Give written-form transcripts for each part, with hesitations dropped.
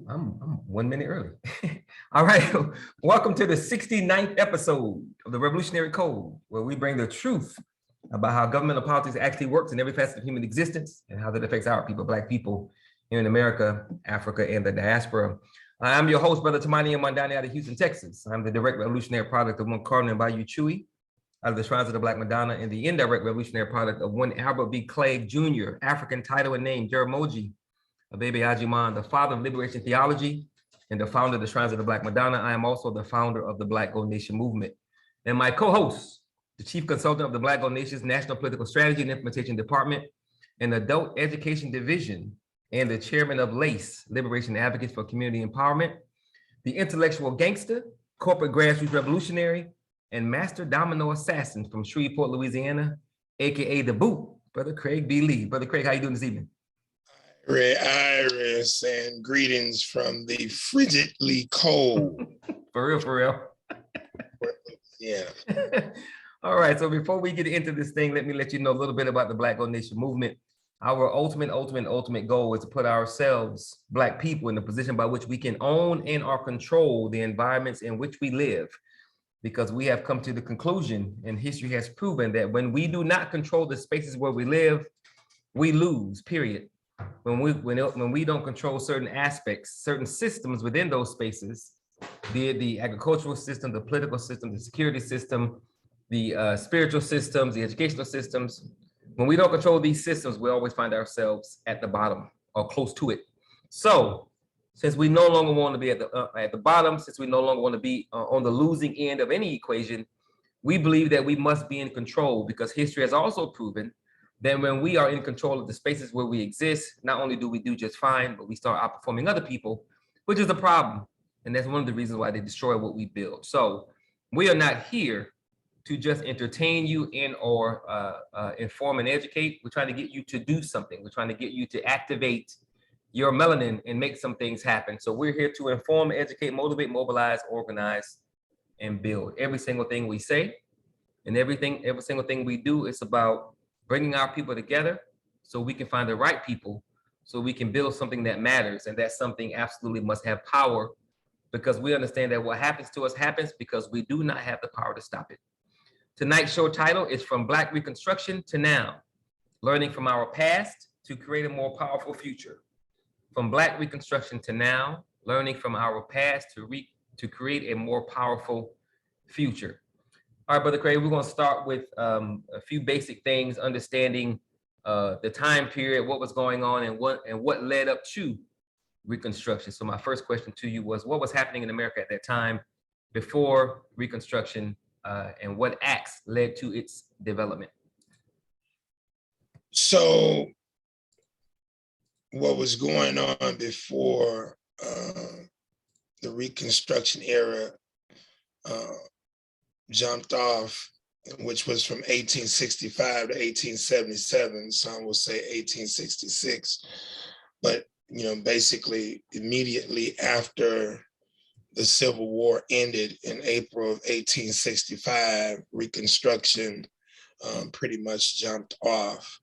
I'm 1 minute early. All right. Welcome to the 69th episode of the Revolutionary Code, where we bring the truth about how governmental politics actually works in every facet of human existence and how that affects our people, Black people here in America, Africa, and the diaspora. I'm your host, Brother Tamani Mandani out of Houston, Texas. I'm the direct revolutionary product of one Cardinal and Bayou Chewy out of the Shrines of the Black Madonna, and the indirect revolutionary product of one Albert B. Clegg Jr., African title and name, Jeramogi Abebe Ajiman, the father of liberation theology and the founder of the Shrines of the Black Madonna. I am also the founder of the Black Gold Nation movement. And my co-host, the chief consultant of the Black Gold Nation's National Political Strategy and Implementation Department and Adult Education Division, and the chairman of LACE, Liberation Advocates for Community Empowerment, the intellectual gangster, corporate grassroots revolutionary, and master domino assassin from Shreveport, Louisiana, AKA The Boot, Brother Craig B. Lee. Brother Craig, how you doing this evening? Iris, and greetings from the frigidly cold. For real. Yeah. All right, so before we get into this thing, let me let you know a little bit about the Black Gold Nation movement. Our ultimate goal is to put ourselves, Black people, in the position by which we can own and or control the environments in which we live. Because we have come to the conclusion, and history has proven, that when we do not control the spaces where we live, we lose, period. When we don't control certain aspects, certain systems within those spaces, be it the agricultural system, the political system, the security system, the spiritual systems, the educational systems, when we don't control these systems, we always find ourselves at the bottom or close to it. So since we no longer want to be at the bottom, since we no longer want to be on the losing end of any equation, we believe that we must be in control, because history has also proven that when we are in control of the spaces where we exist, not only do we do just fine, but we start outperforming other people, which is a problem. And that's one of the reasons why they destroy what we build. So we are not here to just entertain you and or inform and educate. We're trying to get you to do something. We're trying to get you to activate your melanin and make some things happen. So we're here to inform, educate, motivate, mobilize, organize, and build. Every single thing we say and every single thing we do is about bringing our people together so we can find the right people, so we can build something that matters. And that something absolutely must have power, because we understand that what happens to us happens because we do not have the power to stop it. Tonight's show title is From Black Reconstruction to Now, Learning from Our Past to Create a More Powerful Future. From Black Reconstruction to Now, Learning from Our Past to Create a More Powerful Future. All right, Brother Craig, we're going to start with a few basic things, understanding the time period, what was going on, and what led up to Reconstruction. So my first question to you was, what was happening in America at that time before Reconstruction, and what acts led to its development? So what was going on before the Reconstruction era jumped off, which was from 1865 to 1877. Some will say 1866, but basically immediately after the Civil War ended in April of 1865, Reconstruction pretty much jumped off.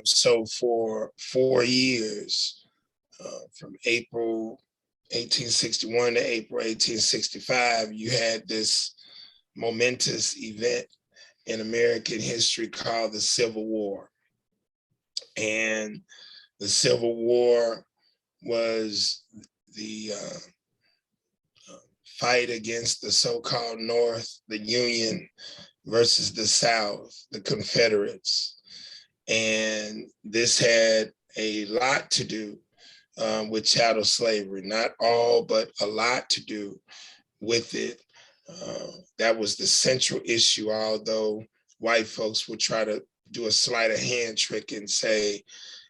So for 4 years, from April 1861 to April 1865, you had this momentous event in American history called the Civil War. And the Civil War was the fight against the so-called North, the Union, versus the South, the Confederates. And this had a lot to do with chattel slavery, not all, but a lot to do with it. That was the central issue, although white folks would try to do a sleight of hand trick and say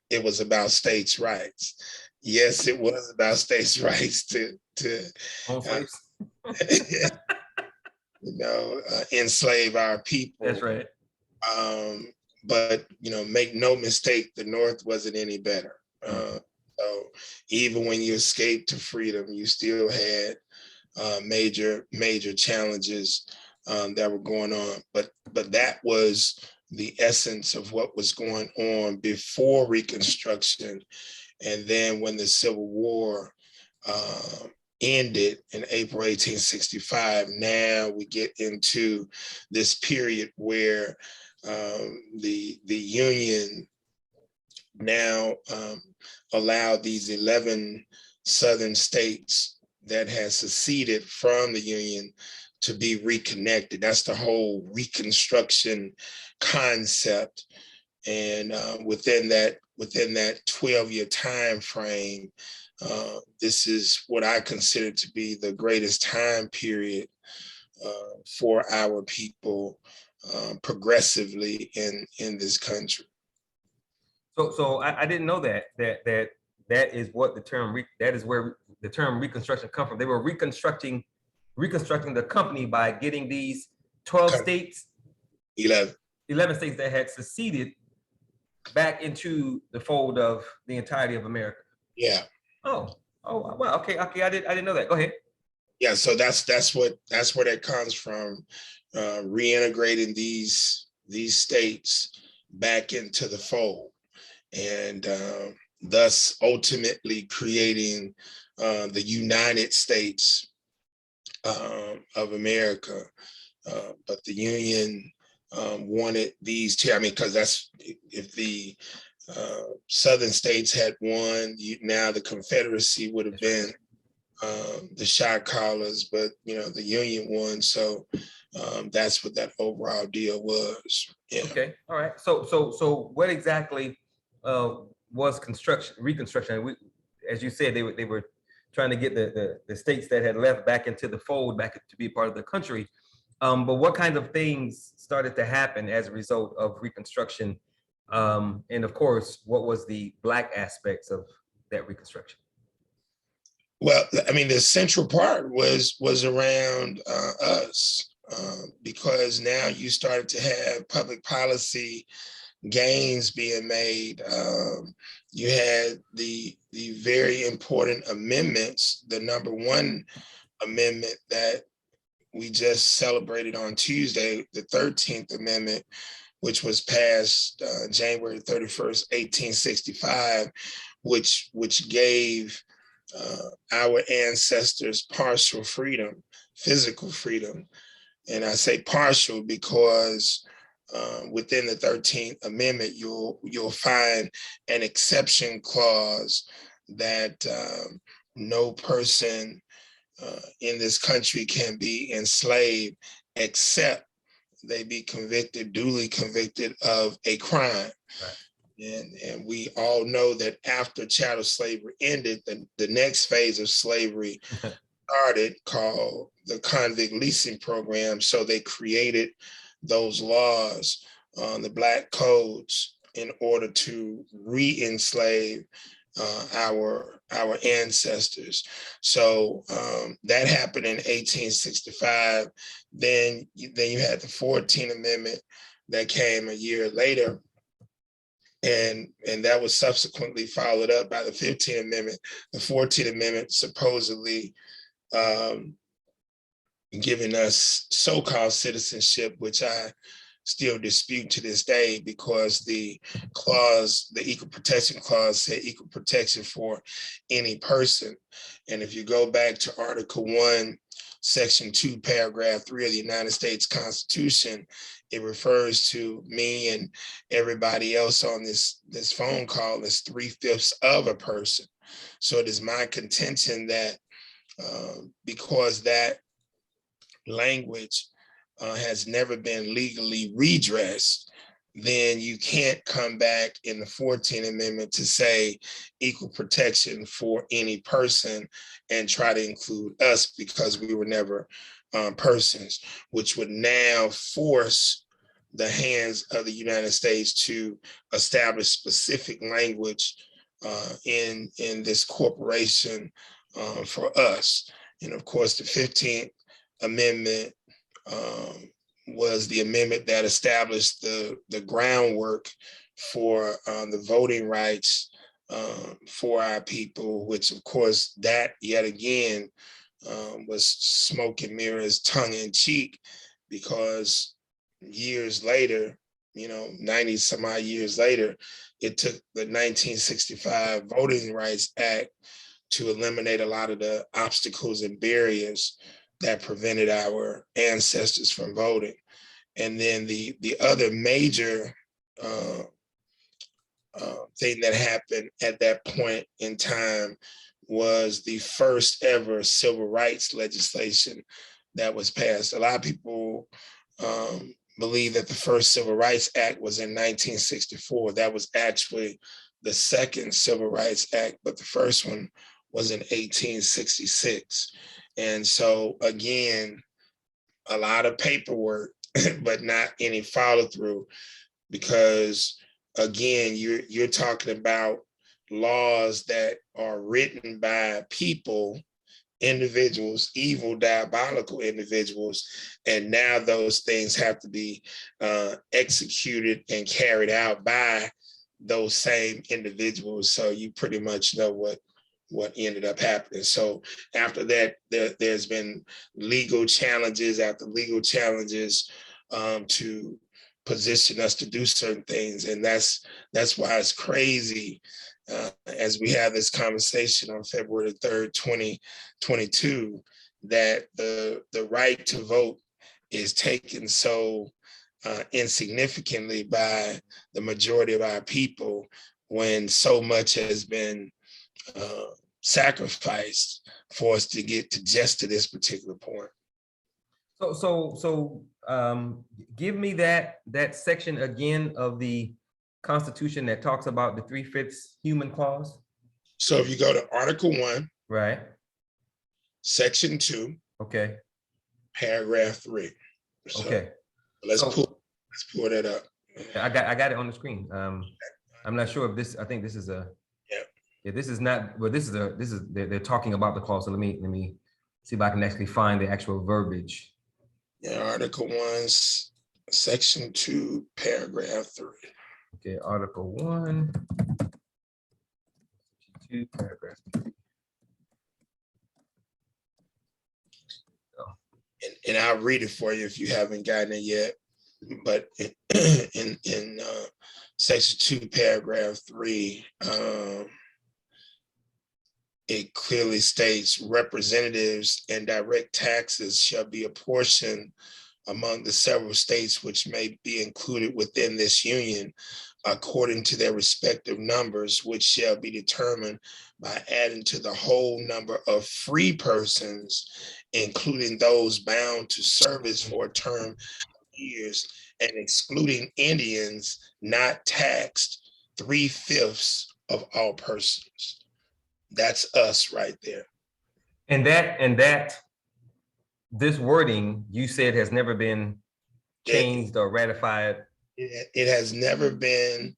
it was about states' rights. Yes, it was about states' rights to enslave our people. That's right. But make no mistake, the North wasn't any better. So even when you escaped to freedom, you still had major challenges that were going on. But that was the essence of what was going on before Reconstruction. And then when the Civil War ended in April 1865. Now we get into this period where the Union now allowed these 11 southern states that had seceded from the Union to be reconnected. That's the whole Reconstruction concept. And within that 12-year time frame, this is what I consider to be the greatest time period for our people progressively in this country. So I didn't know that is what the term that is where the term Reconstruction come from. They were reconstructing the company by getting these 12 states, 11 states that had seceded back into the fold of the entirety of America. Yeah. Oh, well, okay. I didn't know that. Go ahead. Yeah, so that's where that comes from, reintegrating these states back into the fold, and thus ultimately creating the United States of America. But the Union wanted these two. I mean, because that's if the Southern states had won, now the Confederacy would have been the shot callers, but the Union won. So that's what that overall deal was. Yeah. Okay. All right. So what exactly was Reconstruction? As you said, they were trying to get the states that had left back into the fold, back to be part of the country. But what kind of things started to happen as a result of Reconstruction? And of course, what was the Black aspects of that Reconstruction? Well, I mean, the central part was around us, because now you started to have public policy gains being made. You had the very important amendments, the number one amendment that we just celebrated on Tuesday, the 13th Amendment, which was passed January 31st, 1865, which gave our ancestors partial freedom, physical freedom. And I say partial because within the 13th Amendment, you'll find an exception clause that no person in this country can be enslaved except they be duly convicted of a crime. Right. And we all know that after chattel slavery ended, the next phase of slavery started, called the Convict Leasing program. So they created those laws on the Black codes in order to re-enslave our ancestors. So that happened in 1865. Then you had the 14th Amendment that came a year later. And that was subsequently followed up by the 15th Amendment. The 14th Amendment supposedly giving us so-called citizenship, which I still dispute to this day, because the Equal Protection Clause said equal protection for any person. And if you go back to Article 1, Section 2, Paragraph 3 of the United States Constitution, it refers to me and everybody else on this phone call as 3/5 of a person. So it is my contention that because that language has never been legally redressed, then you can't come back in the 14th Amendment to say equal protection for any person and try to include us because we were never persons, which would now force the hands of the United States to establish specific language in this corporation for us. And of course, the 15th Amendment was the amendment that established the groundwork for the voting rights for our people, which of course that yet again was smoke and mirrors, tongue in cheek, because years later, 90 some odd years later, it took the 1965 Voting Rights Act to eliminate a lot of the obstacles and barriers that prevented our ancestors from voting. And then the other major thing that happened at that point in time was the first ever civil rights legislation that was passed. A lot of people believe that the first Civil Rights Act was in 1964. That was actually the second Civil Rights Act, but the first one was in 1866. And so again, a lot of paperwork, but not any follow through, because again, you're talking about laws that are written by people, individuals, evil, diabolical individuals, and now those things have to be executed and carried out by those same individuals. So you pretty much know what ended up happening. So after that, there's been legal challenges after legal challenges to position us to do certain things, and that's why it's crazy as we have this conversation on February 3rd, 2022, that the right to vote is taken so insignificantly by the majority of our people, when so much has been sacrificed for us to get to just to this particular point. So give me that section again of the Constitution that talks about the 3/5 human clause. So if you go to Article 1, right, Section 2, okay, Paragraph 3. So okay, let's pull that up. I got it on the screen. I'm not sure if this. I think this is a. Yeah, this is not. Well, this is they're talking about the clause. So let me see if I can actually find the actual verbiage. Yeah, Article 1, Section 2, Paragraph 3. Okay, Article 1, 2, Paragraph 3. And I'll read it for you if you haven't gotten it yet. But in Section 2, Paragraph 3, it clearly states representatives and direct taxes shall be apportioned among the several states which may be included within this union according to their respective numbers, which shall be determined by adding to the whole number of free persons, including those bound to service for a term of years, and excluding Indians not taxed 3/5 of all persons. That's us right there. And that this wording you said has never been changed or ratified. It has never been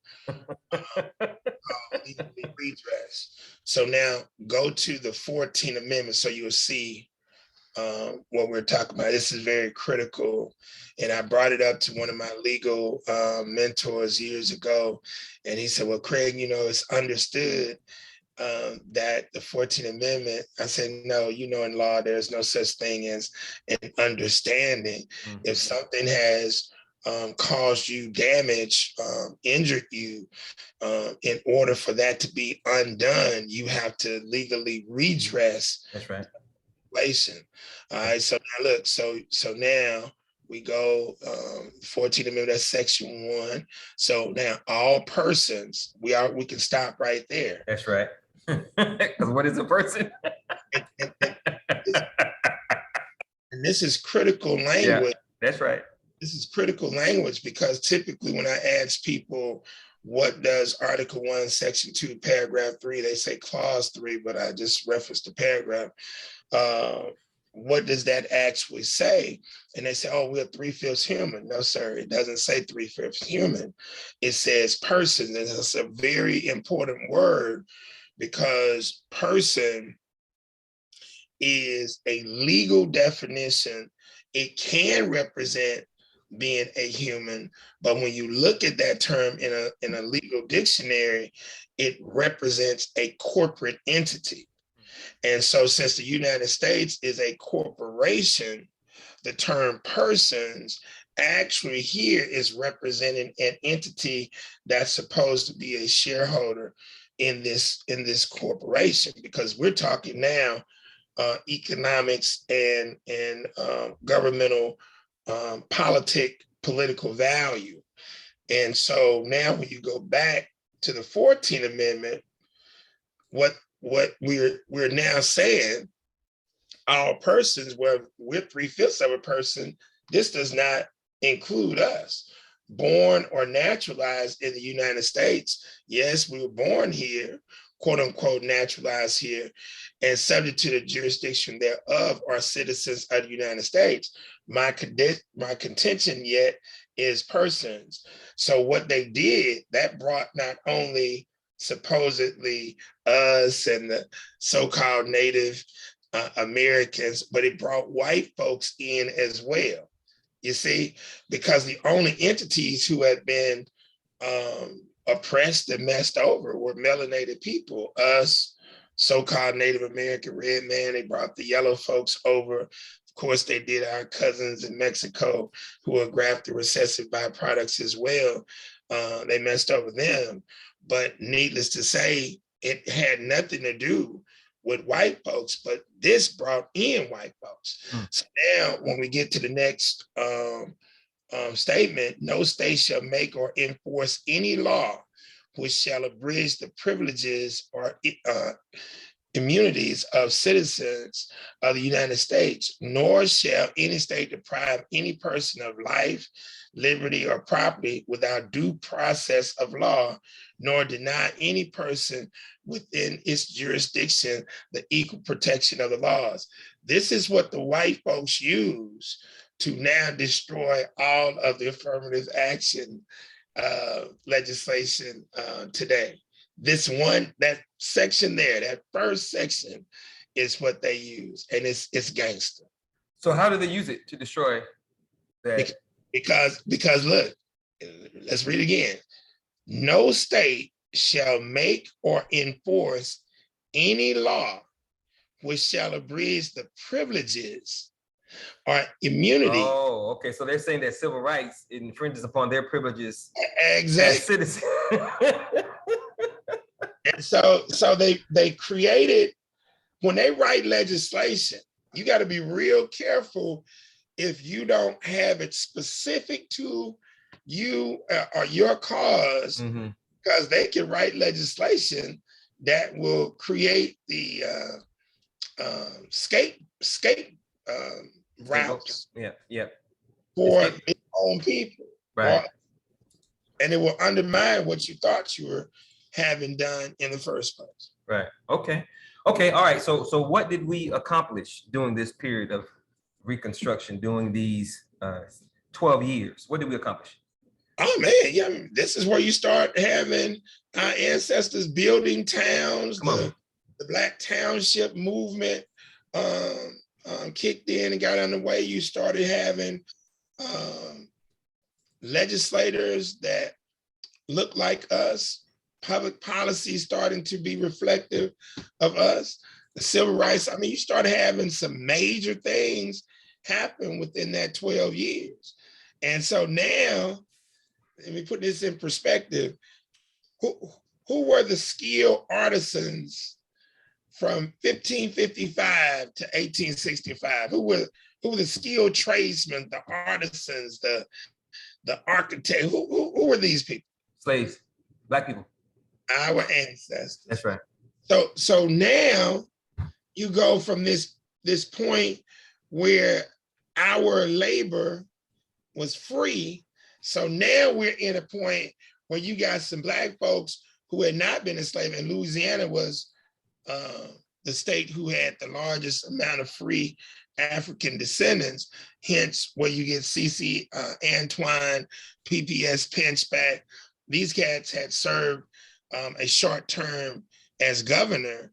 legally redressed. So now go to the 14th Amendment so you'll see what we're talking about. This is very critical. And I brought it up to one of my legal mentors years ago. And he said, well, Craig, it's understood that the 14th Amendment, I said, no, in law, there's no such thing as an understanding. Mm-hmm. If something has caused you damage, injured you, in order for that to be undone, you have to legally redress. That's right. All right, so now look, so now we go 14th Amendment, that's Section 1. So now all persons, we can stop right there. That's right. Because what is a person? and this is critical language. Yeah, that's right. This is critical language because typically when I ask people, what does Article 1, Section 2, Paragraph 3, they say Clause 3, but I just referenced the paragraph. What does that actually say? And they say, oh, we're 3/5 human. No, sir, it doesn't say 3/5 human. It says persons, and it's a very important word because person is a legal definition. It can represent being a human, but when you look at that term in a legal dictionary, it represents a corporate entity. And so since the United States is a corporation, the term persons actually here is representing an entity that's supposed to be a shareholder in this corporation, because we're talking now economics and governmental political value. And so now when you go back to the 14th Amendment, what we're now saying, all persons, where we're 3/5 of a person, this does not include us, born or naturalized in the United States. Yes, we were born here, quote unquote, naturalized here, and subject to the jurisdiction thereof are citizens of the United States. My contention yet is persons. So what they did, that brought not only supposedly us and the so-called Native Americans, but it brought white folks in as well. You see, because the only entities who had been oppressed and messed over were melanated people, us, so-called Native American red man. They brought the yellow folks over. Of course, they did our cousins in Mexico who were grafted recessive byproducts as well. They messed over them. But needless to say, it had nothing to do with white folks, but this brought in white folks. So now when we get to the next statement, no state shall make or enforce any law which shall abridge the privileges or immunities of citizens of the United States, nor shall any state deprive any person of life, liberty, or property without due process of law, nor deny any person within its jurisdiction the equal protection of the laws. This is what the white folks use to now destroy all of the affirmative action legislation today. That section there, that first section is what they use, and it's gangster. So how do they use it to destroy that? Because look, let's read again. No state shall make or enforce any law which shall abridge the privileges or immunity. Oh, okay. So they're saying that civil rights infringes upon their privileges exactly. as citizens. And so they created, when they write legislation, you got to be real careful if you don't have it specific to you or your cause, because they can write legislation that will create the escape routes for their own people. Right. And it will undermine what you thought you were having done in the first place. Right. Okay. Okay. All right. So what did we accomplish during this period of Reconstruction, during these 12 years? What did we accomplish? Oh man, yeah, this is where you start having our ancestors building towns. The Black Township movement kicked in and got underway. You started having legislators that look like us, public policy starting to be reflective of us, the civil rights. I mean, you started having some major things happen within that 12 years. And so now, let me put this in perspective. Who were the skilled artisans from 1555 to 1865? Who were the skilled tradesmen, the artisans, the architect? Who were these people? Slaves, Black people. Our ancestors. That's right. So now you go from this point where our labor was free. So now we're in a point where you got some Black folks who had not been enslaved, and Louisiana was the state who had the largest amount of free African descendants, hence where you get C.C. Antoine, PPS Pinchback. These cats had served a short term as governor.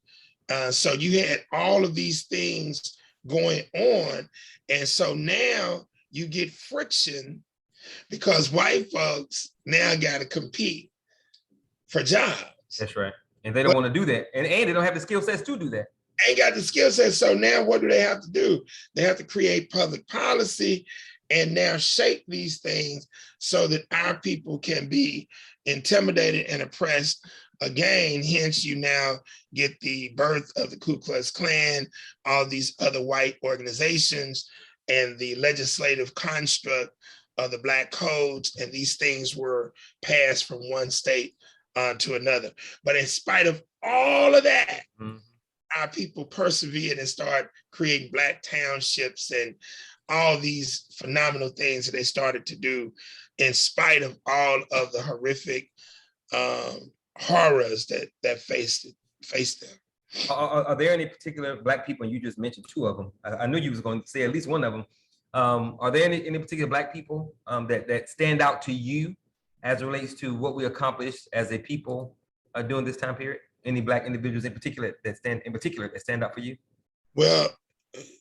So you had all of these things going on. And so now you get friction because white folks now got to compete for jobs. That's right. And they don't want to do that. And they don't have the skill sets to do that. Ain't got the skill sets. So now what do they have to do? They have to create public policy and now shape these things so that our people can be intimidated and oppressed again, hence you now get the birth of the Ku Klux Klan, all these other white organizations, and the legislative construct of the Black codes, and these things were passed from one state to another. But in spite of all of that, our people persevered and started creating Black townships and all these phenomenal things that they started to do in spite of all of the horrific horrors that faced them. Are there any particular Black people, and you just mentioned two of them? I knew you was going to say at least one of them. Are there any particular Black people that stand out to you as it relates to what we accomplished as a people during this time period? Any Black individuals in particular that stand out for you? Well,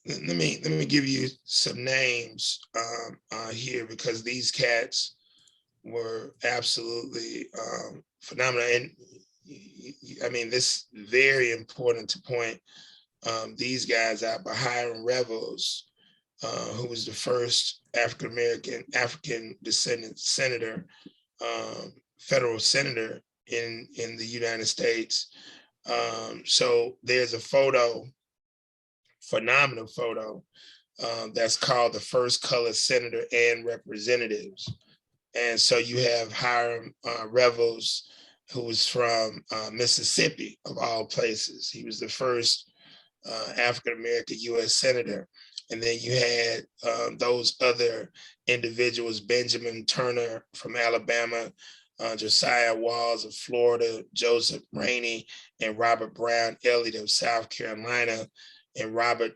let me give you some names here, because these cats were absolutely phenomenal. And I mean, this is very important to point these guys out. But Hiram Revels, who was the first African descendant senator, federal senator in the United States. So there's a photo, phenomenal photo, that's called the first colored senator and representatives. And so you have Hiram Revels, who was from Mississippi, of all places. He was the first African-American US senator. And then you had those other individuals, Benjamin Turner from Alabama, Josiah Walls of Florida, Joseph Rainey, and Robert Brown Elliott of South Carolina, and Robert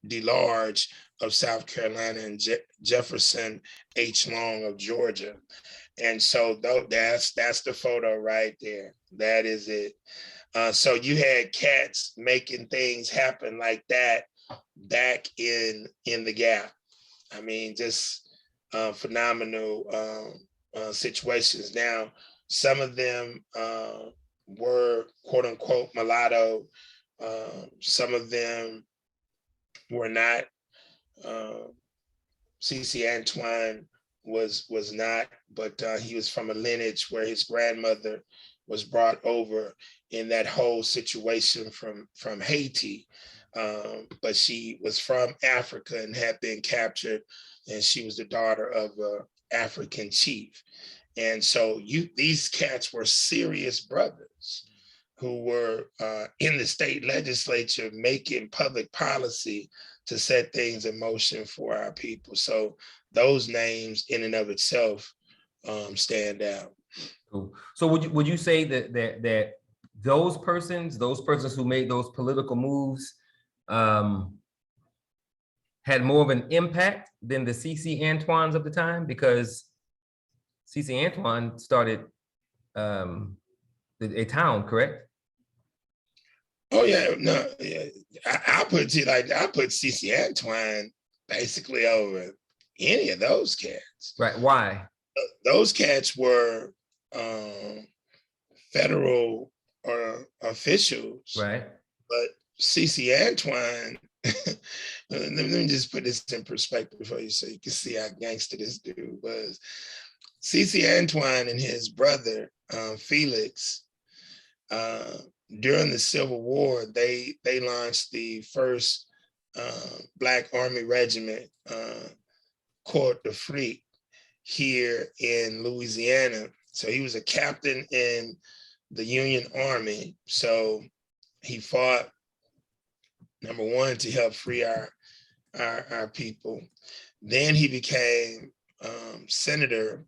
DeLarge of South Carolina, and Jefferson H. Long of Georgia. And so that's the photo right there. That is it. So you had cats making things happen like that back in the Gap. I mean, just phenomenal situations. Now, some of them were quote unquote mulatto. Some of them were not. C.C. Antoine was not, but he was from a lineage where his grandmother was brought over in that whole situation from Haiti. But she was from Africa and had been captured, and she was the daughter of an African chief. And so these cats were serious brothers who were in the state legislature making public policy to set things in motion for our people. So those names in and of itself stand out. Cool. So would you say that those persons who made those political moves had more of an impact than the C.C. Antoines of the time? Because C.C. Antoine started a town, correct? Oh yeah, no, yeah. I put C.C. Antoine basically over any of those cats. Right. Why? Those cats were federal officials, right? But C.C. Antoine, let me just put this in perspective for you so you can see how gangster this dude was. C.C. Antoine and his brother, Felix, during the Civil War, they launched the first Black Army Regiment, Corps d'Afrique, here in Louisiana. So he was a captain in the Union Army. So he fought, number one, to help free our people. Then he became senator,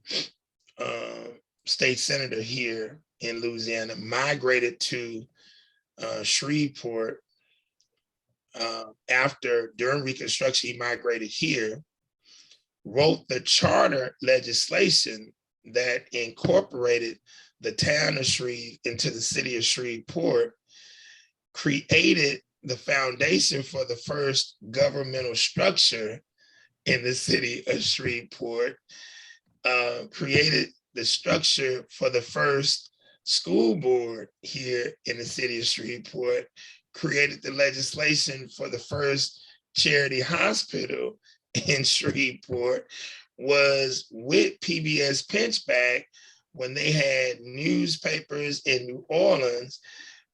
state senator here in Louisiana, migrated to Shreveport. During Reconstruction, he migrated here, wrote the charter legislation that incorporated the town of Shreve into the city of Shreveport, created the foundation for the first governmental structure in the city of Shreveport, created the structure for the first school board here in the city of Shreveport, created the legislation for the first charity hospital in Shreveport, was with PBS Pinchback when they had newspapers in New Orleans,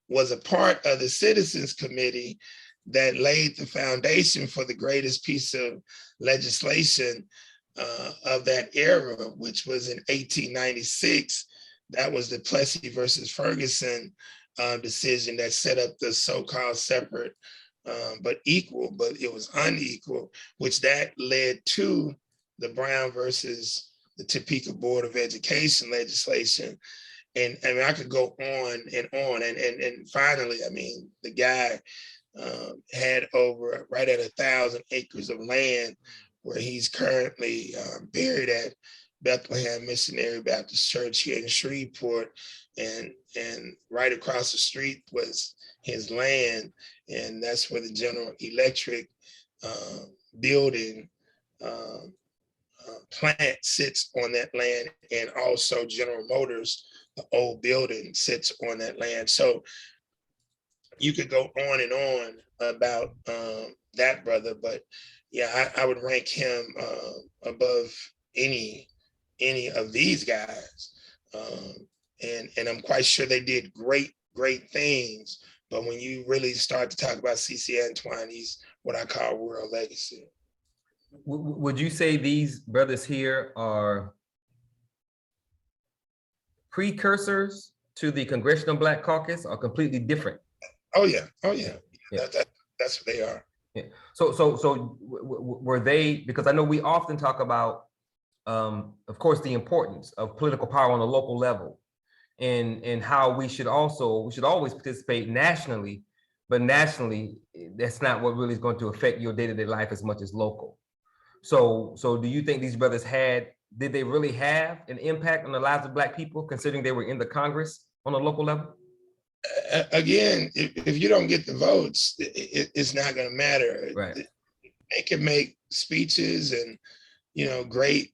was a part of the Citizens Committee that laid the foundation for the greatest piece of legislation of that era, which was in 1896. That was the Plessy versus Ferguson decision that set up the so-called separate but equal, but it was unequal, which that led to the Brown versus the Topeka Board of Education legislation. And I mean, I could go on and on. And finally, I mean, the guy had over right at 1,000 acres of land where he's currently buried at Bethlehem Missionary Baptist Church here in Shreveport. And right across the street was his land. And that's where the General Electric building plant sits on that land. And also General Motors, the old building, sits on that land. So you could go on and on about that brother, but yeah, I would rank him above any of these guys. And I'm quite sure they did great things. But when you really start to talk about C.C. Antoine, he's what I call world legacy. Would you say these brothers here are precursors to the Congressional Black Caucus, or completely different? Oh yeah. That's what they are. Yeah. So were they, because I know we often talk about, of course, the importance of political power on a local level, and how we should always participate nationally, but nationally, that's not what really is going to affect your day-to-day life as much as local. So do you think these brothers did they really have an impact on the lives of Black people, considering they were in the Congress on a local level? Again, if you don't get the votes, it's not going to matter. Right. They can make speeches and, great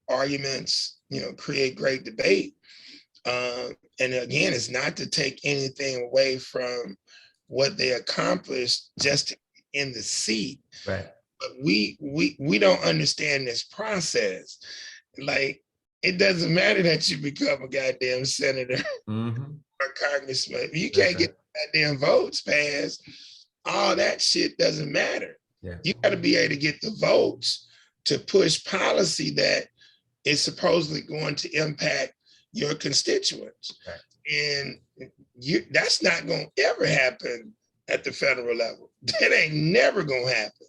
arguments, create great debate. And again, it's not to take anything away from what they accomplished just in the seat. Right. But we don't understand this process. Like, it doesn't matter that you become a goddamn senator or congressman. You can't get goddamn votes passed. All that shit doesn't matter. Yeah. You got to be able to get the votes to push policy that is supposedly going to impact your constituents. Right. And that's not going to ever happen at the federal level. That ain't never going to happen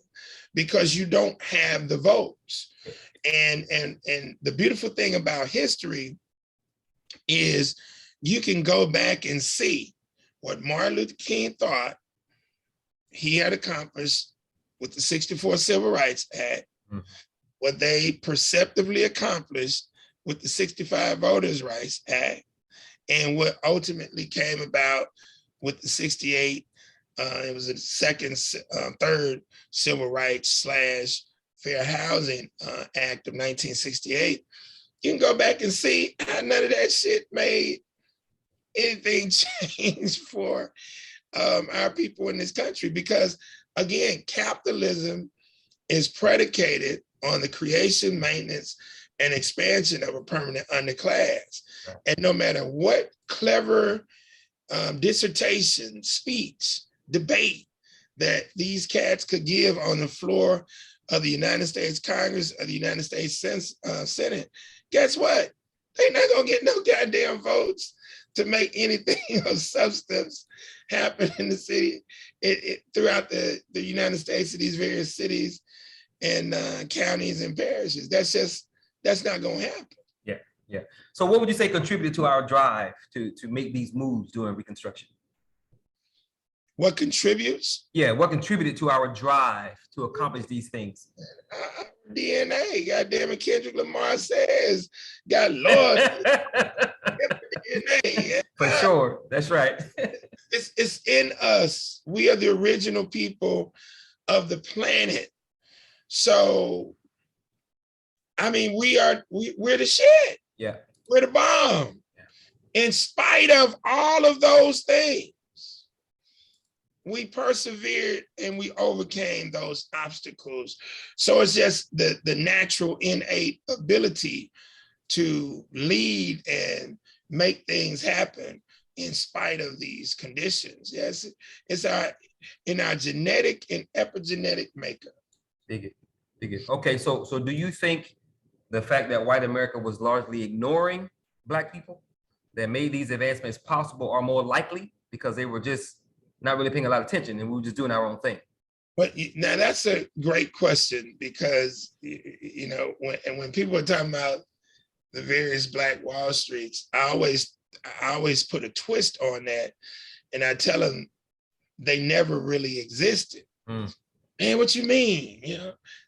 because you don't have the votes. And the beautiful thing about history is you can go back and see what Martin Luther King thought he had accomplished with the 64 Civil Rights Act, what they perceptively accomplished with the 65 Voters' Rights Act, and what ultimately came about with the 68, it was the third Civil Rights / Fair Housing Act of 1968. You can go back and see how none of that shit made anything change for our people in this country. Because again, capitalism is predicated on the creation, maintenance, and expansion of a permanent underclass. Right. And no matter what clever dissertation, speech, debate that these cats could give on the floor of the United States Congress or the United States Senate, guess what? They're not gonna get no goddamn votes to make anything of substance happen in the city, throughout the United States, of these various cities and counties and parishes. That's not gonna happen. Yeah. So what would you say contributed to our drive to make these moves during Reconstruction? What contributes? Yeah, what contributed to our drive to accomplish these things? DNA, goddamn it, Kendrick Lamar says, got Lord. DNA. For sure, that's right. It's in us. We are the original people of the planet. So, I mean, we're the shit. Yeah. We're the bomb. Yeah. In spite of all of those things, we persevered and we overcame those obstacles. So it's just the natural innate ability to lead and make things happen in spite of these conditions. Yes, it's in our genetic and epigenetic makeup. Dig it. Okay, so do you think the fact that white America was largely ignoring Black people that made these advancements possible are more likely because they were just not really paying a lot of attention and we were just doing our own thing? But now that's a great question, because when people are talking about the various Black Wall Streets, I always put a twist on that, and I tell them they never really existed. Man, what you mean?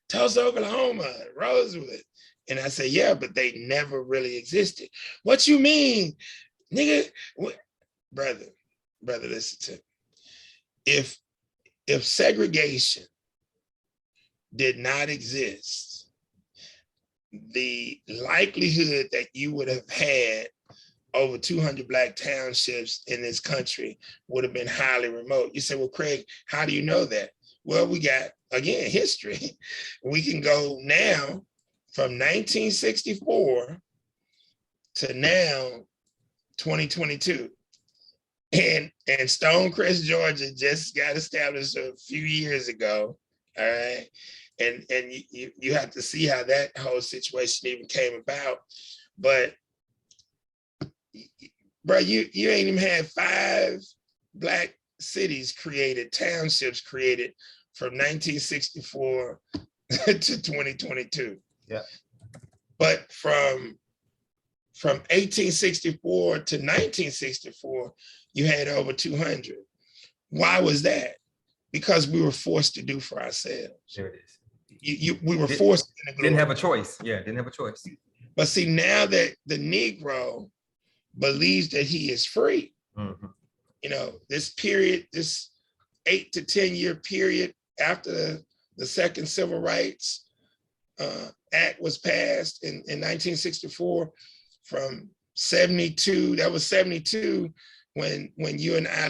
Tulsa, Oklahoma, Rosewood. And I say, yeah, but they never really existed. What you mean, nigga? Brother, listen to me. If segregation did not exist, the likelihood that you would have had over 200 Black townships in this country would have been highly remote. You say, well, Craig, how do you know that? Well, we got, again, history. We can go now from 1964 to now, 2022. And Stonecrest, Georgia just got established a few years ago, all right? And you have to see how that whole situation even came about. But, bro, you ain't even had 5 Black cities created, townships created from 1964 to 2022. Yeah. But from 1864 to 1964, you had over 200. Why was that? Because we were forced to do for ourselves. There it is. We were forced. Didn't have a choice. Yeah, didn't have a choice. But see, now that the Negro believes that he is free, this period, this 8 to 10 year period after the second Civil Rights Act was passed in 1964, from 72, that was 72 when you and I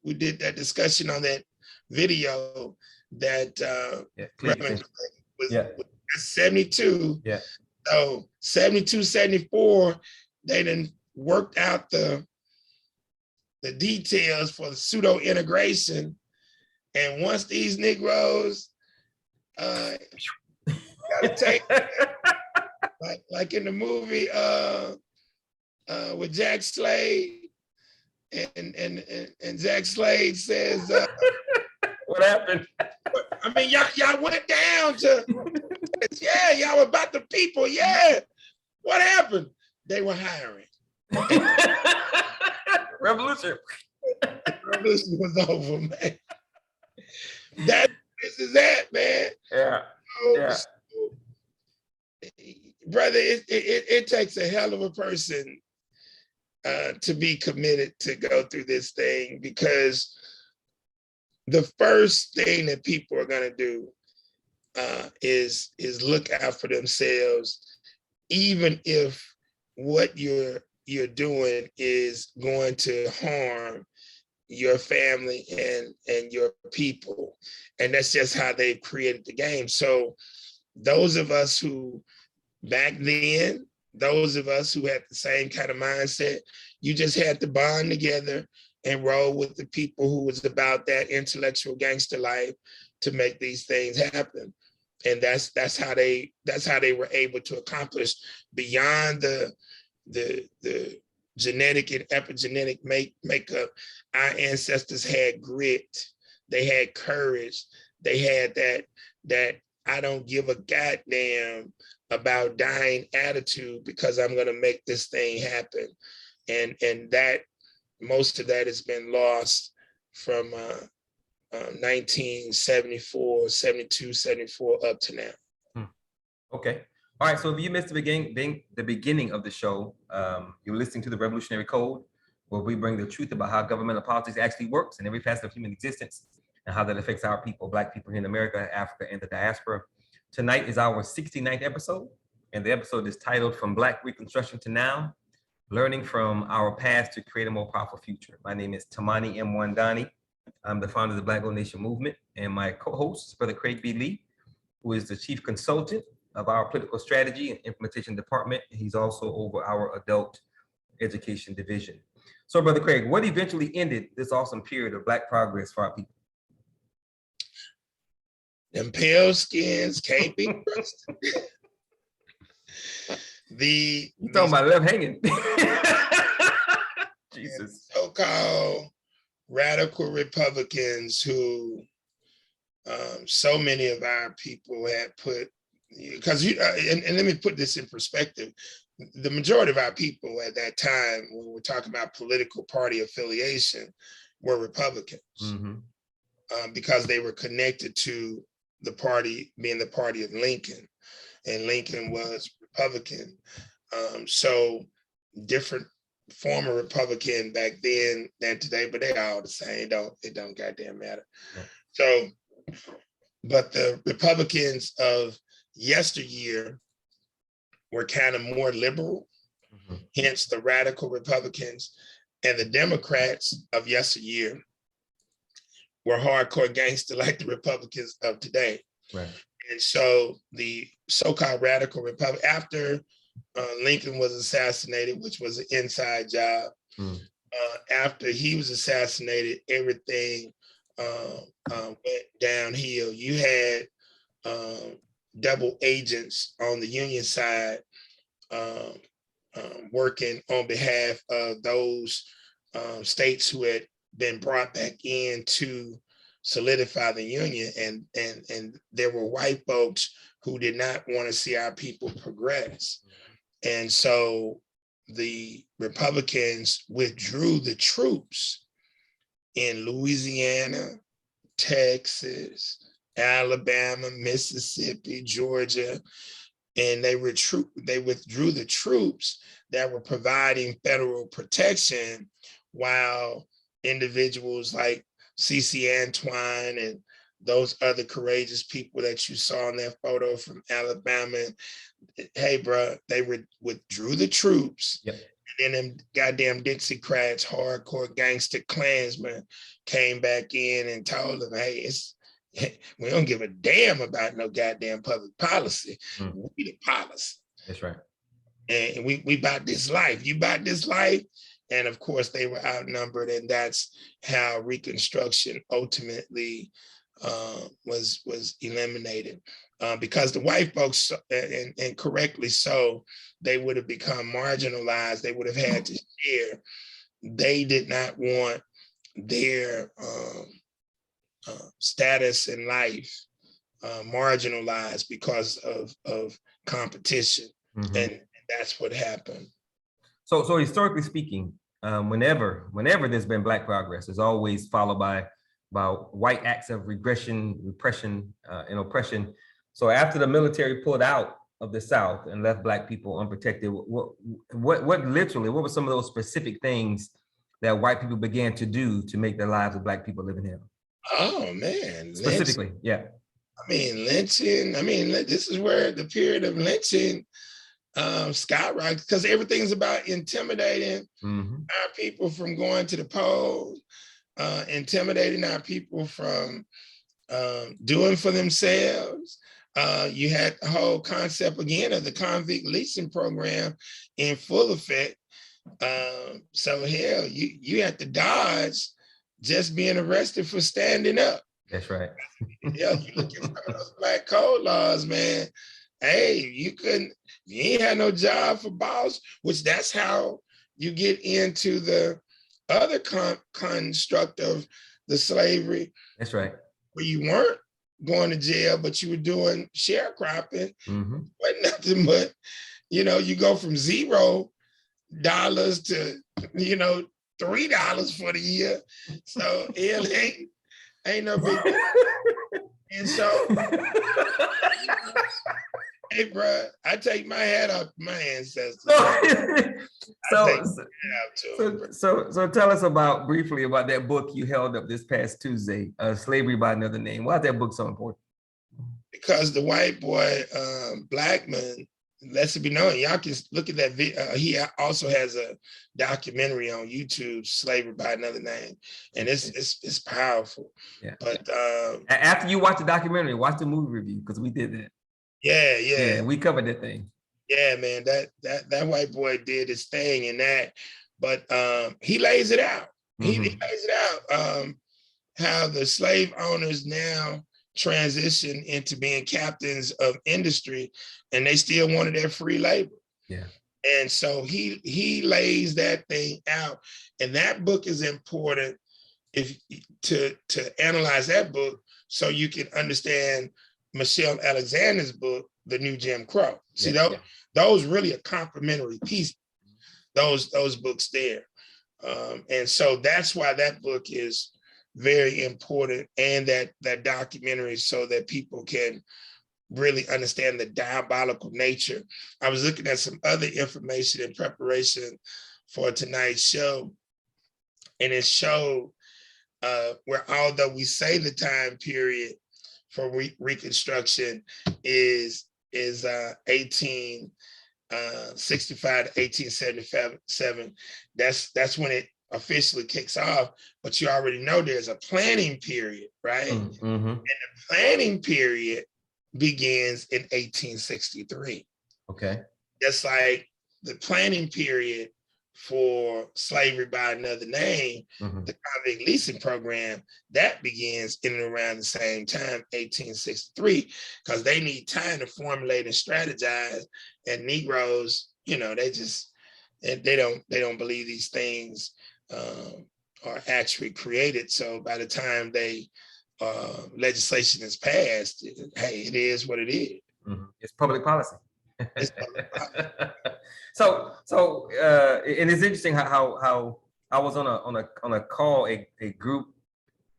we did that discussion on that video that was 72. Yeah. So 72, 74, they done worked out the details for the pseudo integration. And once these Negroes gotta take like in the movie with Jack Slade, and Jack Slade says, what happened? I mean, y'all went down to, yeah, y'all were about the people, yeah. What happened? They were hiring. Revolution. Revolution was over, man. This is that, man. Yeah. So, brother, it takes a hell of a person to be committed to go through this thing, because the first thing that people are going to do is look out for themselves, even if what you're doing is going to harm your family and your people. And that's just how they've created the game. So those of us who back then, those of us who had the same kind of mindset, you just had to bond together and roll with the people who was about that intellectual gangster life to make these things happen. And that's how they were able to accomplish beyond the genetic and epigenetic makeup. Our ancestors had grit, they had courage, they had that I don't give a goddamn about dying attitude, because I'm gonna make this thing happen. And that most of that has been lost from 1974, 72, 74 up to now. Okay. All right. So if you missed the beginning of the show, you're listening to the Revolutionary Code, where we bring the truth about how governmental politics actually works in every facet of human existence and how that affects our people, Black people here in America, Africa, and the diaspora. Tonight is our 69th episode, and the episode is titled From Black Reconstruction to Now, Learning from Our Past to Create a More Powerful Future. My name is Tamani M. Wandani. I'm the founder of the Black Gold Nation Movement, and my co-host is Brother Craig B. Lee, who is the chief consultant of our political strategy and implementation department. He's also over our adult education division. So, Brother Craig, what eventually ended this awesome period of Black progress for our people? Them pale skins can't be trusted. You talking about left hanging? Jesus. So-called radical Republicans who so many of our people had put, because and let me put this in perspective. The majority of our people at that time, when we're talking about political party affiliation, were Republicans, because they were connected to the party being the party of Lincoln, and Lincoln was Republican. So different former Republican back then than today, but they all the same. It don't goddamn matter. Right. So, but the Republicans of yesteryear were kind of more liberal, hence the radical Republicans, and the Democrats of yesteryear were hardcore gangster like the Republicans of today. Right. And so the so-called radical Republic, after Lincoln was assassinated, which was an inside job, after he was assassinated, everything went downhill. You had double agents on the Union side working on behalf of those states who had been brought back in to solidify the Union, and there were white folks who did not want to see our people progress. And so the Republicans withdrew the troops in Louisiana, Texas, Alabama, Mississippi, Georgia, and they withdrew the troops that were providing federal protection, while individuals like C.C. Antoine and those other courageous people that you saw in that photo from Alabama, hey, bro, they withdrew the troops. Yep. And then them goddamn Dixiecrats, hardcore gangster Klansmen came back in and told them, hey, we don't give a damn about no goddamn public policy. We the policy. That's right. And we bought this life. You bought this life. And of course, they were outnumbered. And that's how Reconstruction ultimately was eliminated. Because the white folks, and correctly so, they would have become marginalized. They would have had to share. They did not want their status in life marginalized because of competition. And that's what happened. So historically speaking, whenever there's been Black progress, it's always followed by white acts of repression, and oppression. So after the military pulled out of the South and left Black people unprotected, what were some of those specific things that white people began to do to make the lives of Black people living here? Oh man, specifically, yeah. I mean, lynching. This is where the period of lynching skyrockets, because everything's about intimidating our people from going to the polls, intimidating our people from doing for themselves. You had the whole concept again of the Convict leasing program in full effect. So hell, you had to dodge just being arrested for standing up. That's right. Yeah, you look at some of those Black code laws, man. Hey, you ain't had no job for boss, which that's how you get into the other construct of the slavery. That's right. Where you weren't going to jail, but you were doing sharecropping. But nothing but, you go from $0 to, $3 for the year. So it ain't no big deal. And so, hey, bro, I take my hat off to my ancestors. So tell us briefly about that book you held up this past Tuesday, Slavery by Another Name. Why is that book so important? Because the white boy, Blackman, lets it be known. Y'all can look at that video. He also has a documentary on YouTube, Slavery by Another Name, and it's powerful. Yeah. But after you watch the documentary, watch the movie review, because we did that. Yeah, Yeah, yeah. we covered that thing. Yeah, man, that white boy did his thing in that, but he lays it out. He lays it out. How the slave owners now transition into being captains of industry, and they still wanted their free labor. Yeah. And so he lays that thing out, and that book is important if to analyze that book so you can understand Michelle Alexander's book, The New Jim Crow. See, those really are complementary pieces, those books there. And so that's why that book is very important, and that documentary, so that people can really understand the diabolical nature. I was looking at some other information in preparation for tonight's show, and it showed where, although we say the time period for Reconstruction is 1865 to 1877, that's when it officially kicks off. But you already know there's a planning period, right? And the planning period begins in 1863. Okay. Just like the planning period for slavery by another name, the convict leasing program, that begins in and around the same time, 1863, because they need time to formulate and strategize. And Negroes, you know, they don't believe these things are actually created. So by the time legislation is passed, hey, it is what it is. It's public policy. So and it's interesting how I was on a call, a group,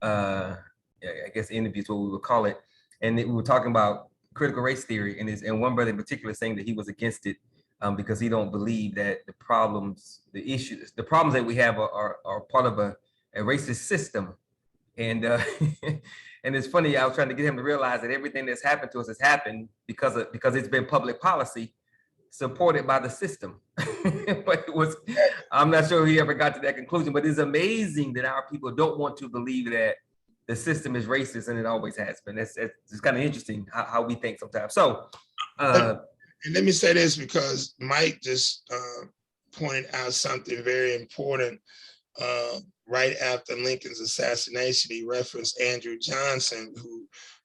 I guess interviews, what we would call it, and we were talking about critical race theory, and one brother in particular saying that he was against it because he don't believe that the problems that we have are part of a racist system. And and it's funny, I was trying to get him to realize that everything that's happened to us has happened because it's been public policy supported by the system. But I'm not sure he ever got to that conclusion, but it's amazing that our people don't want to believe that the system is racist, and it always has been. It's kind of interesting how we think sometimes. So and let me say this, because Mike just pointed out something very important. Right after Lincoln's assassination, he referenced Andrew Johnson,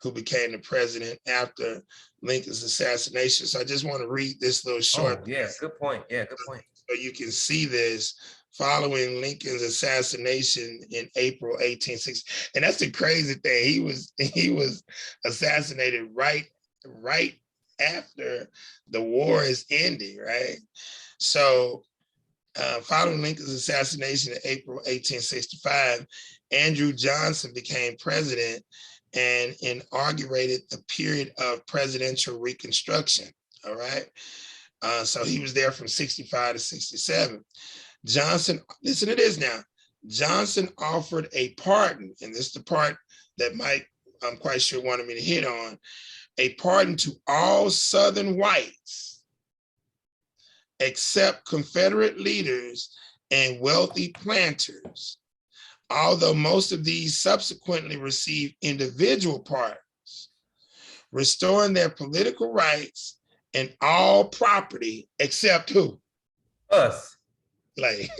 who became the president after Lincoln's assassination. So I just want to read this little short. Oh, yeah, good point. Yeah, good point. So you can see this. Following Lincoln's assassination in April 1860, and that's the crazy thing. He was assassinated right after the war is ending, right? So following Lincoln's assassination in April 1865, Andrew Johnson became president and inaugurated the period of presidential Reconstruction. All right. So he was there from 65 to 67. Johnson, listen to this now. Johnson offered a pardon, and this is the part that Mike, I'm quite sure, wanted me to hit on, a pardon to all Southern whites except Confederate leaders and wealthy planters, although most of these subsequently received individual pardons, restoring their political rights and all property except who? Us. Like,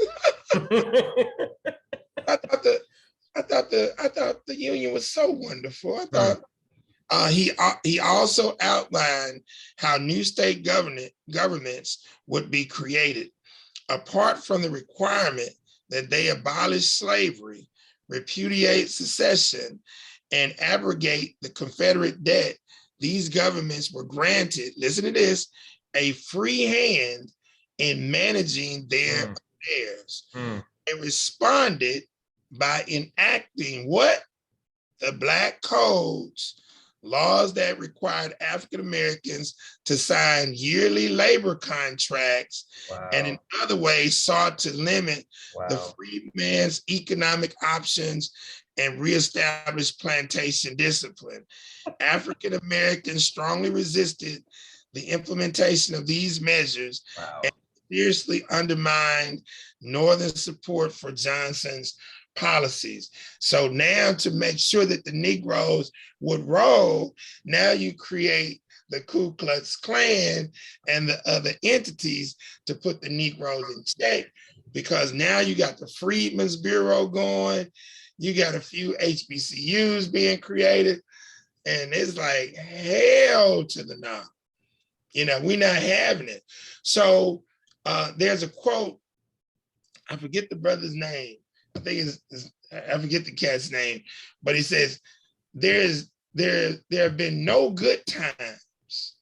I thought the Union was so wonderful. I thought he also outlined how new state governments would be created. Apart from the requirement that they abolish slavery, repudiate secession, and abrogate the Confederate debt, these governments were granted, listen to this, a free hand in managing their affairs, and responded by enacting what? The Black Codes, laws that required African Americans to sign yearly labor contracts, and in other ways sought to limit the freedman's economic options and reestablish plantation discipline. African Americans strongly resisted the implementation of these measures and seriously undermined Northern support for Johnson's policies. So now, to make sure that the Negroes would roll, now you create the Ku Klux Klan and the other entities to put the Negroes in check, because now you got the Freedmen's Bureau going, you got a few HBCUs being created, and it's like hell to the no. You know, we're not having it. So there's a quote, I forget the brother's name. I think I forget the cat's name, but he says, there have been no good times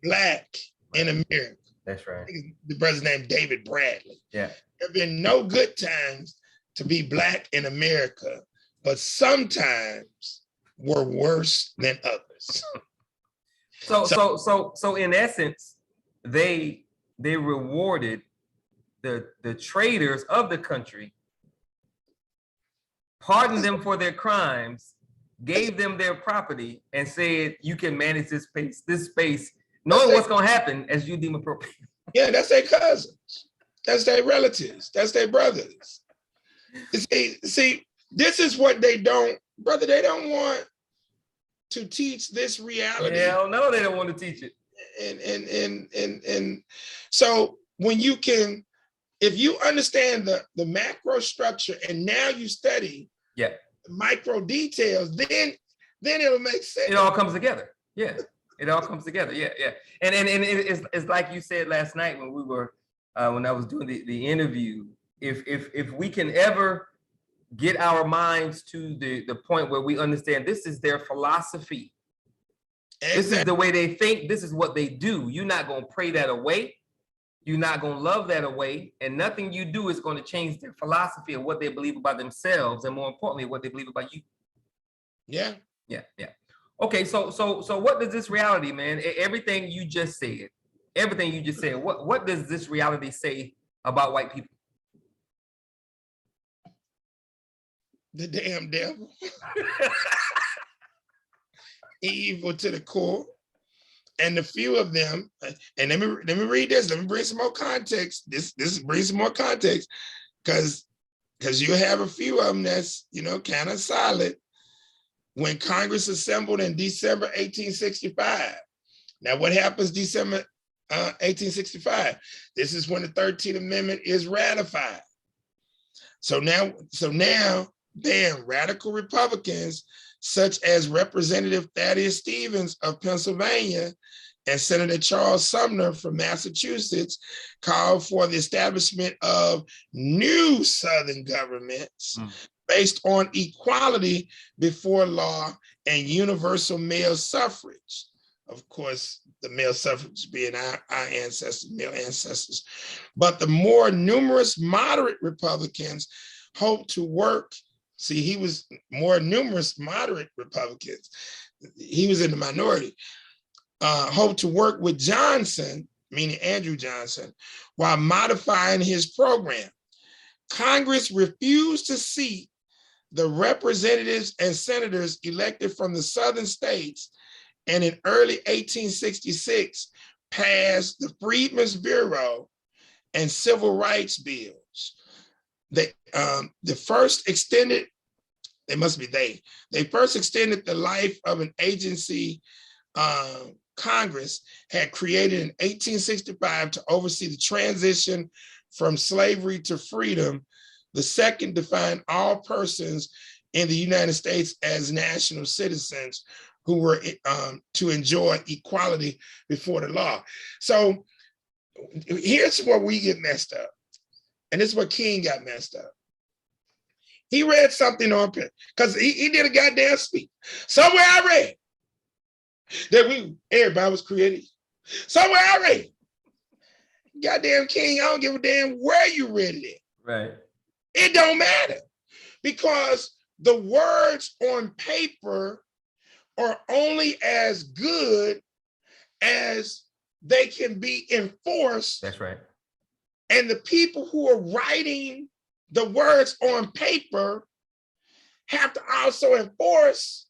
Black in America. That's right. I think the brother's name David Bradley. Yeah. There have been no good times to be Black in America, but sometimes were worse than others. So in essence, they rewarded the traitors of the country, pardoned them for their crimes, gave them their property, and said, you can manage this space, knowing what's going to happen as you deem appropriate. Yeah, that's their cousins. That's their relatives. That's their brothers. See, this is what they don't, brother, they don't want to teach this reality. Hell no, they don't want to teach it. And so when you can, if you understand the macro structure and now you study micro details, then it'll make sense. It all comes together. Yeah, it all comes together. Yeah. And it's like you said last night when we were when I was doing the interview. If we can ever get our minds to the point where we understand this is their philosophy, this is the way they think, this is what they do. You're not gonna pray that away. You're not going to love that away, and nothing you do is going to change their philosophy of what they believe about themselves, and more importantly, what they believe about you. Yeah. Okay, so what does this reality, man? Everything you just said, what does this reality say about white people? The damn devil. Evil to the core. And the few of them, and let me read this. Let me bring some more context. This brings some more context, because you have a few of them that's kind of solid. When Congress assembled in December 1865. Now, what happens December 1865? This is when the 13th Amendment is ratified. So now, then radical Republicans, such as Representative Thaddeus Stevens of Pennsylvania and Senator Charles Sumner from Massachusetts, called for the establishment of new Southern governments based on equality before law and universal male suffrage. Of course, the male suffrage being our ancestors, male ancestors. But the more numerous moderate Republicans hope to work. See, he was more numerous moderate Republicans. He was in the minority. Hope to work with Johnson, meaning Andrew Johnson, while modifying his program. Congress refused to seat the representatives and senators elected from the Southern states, and in early 1866 passed the Freedmen's Bureau and Civil Rights bills. They first extended the life of an agency Congress had created in 1865 to oversee the transition from slavery to freedom. The second defined all persons in the United States as national citizens who were to enjoy equality before the law. So here's where we get messed up. And this is where King got messed up. He read something on pen, because he did a goddamn speech. Somewhere I read that everybody was created. Somewhere I read. Goddamn King, I don't give a damn where you read it. Right. It don't matter, because the words on paper are only as good as they can be enforced. That's right. And the people who are writing the words on paper have to also enforce,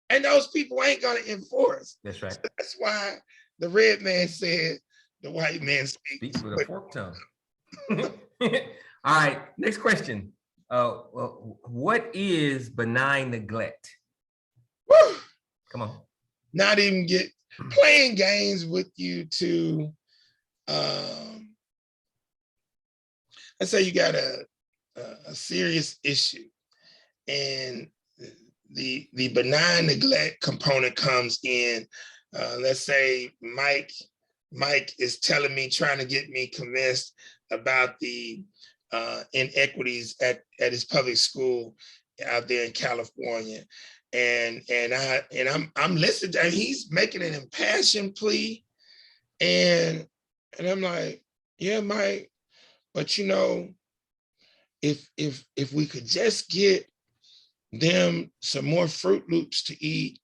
and those people ain't gonna enforce. That's right. So that's why the red man said the white man speaks with a forked tongue. All right, next question. What is benign neglect? Woo! Come on. not even playing games with you to, let's say you got a serious issue, and the benign neglect component comes in. Let's say Mike is telling me, trying to get me convinced about the inequities at his public school out there in California. And I'm listening, and he's making an impassioned plea. And I'm like, yeah, Mike, but you know, if we could just get them some more Fruit Loops to eat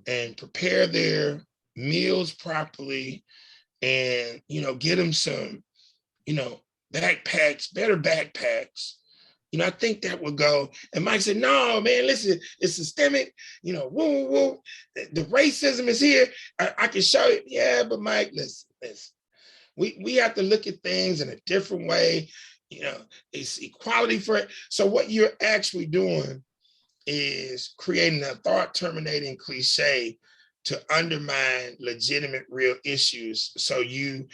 and prepare their meals properly, and you know, get them some, you know, backpacks, better backpacks, you know, I think that would go. And Mike said, no, man, listen, it's systemic, you know, woo, woo, the racism is here. I can show you. Yeah, but Mike, listen. We have to look at things in a different way. You know, it's equality for it. So what you're actually doing is creating a thought terminating cliche to undermine legitimate real issues. So you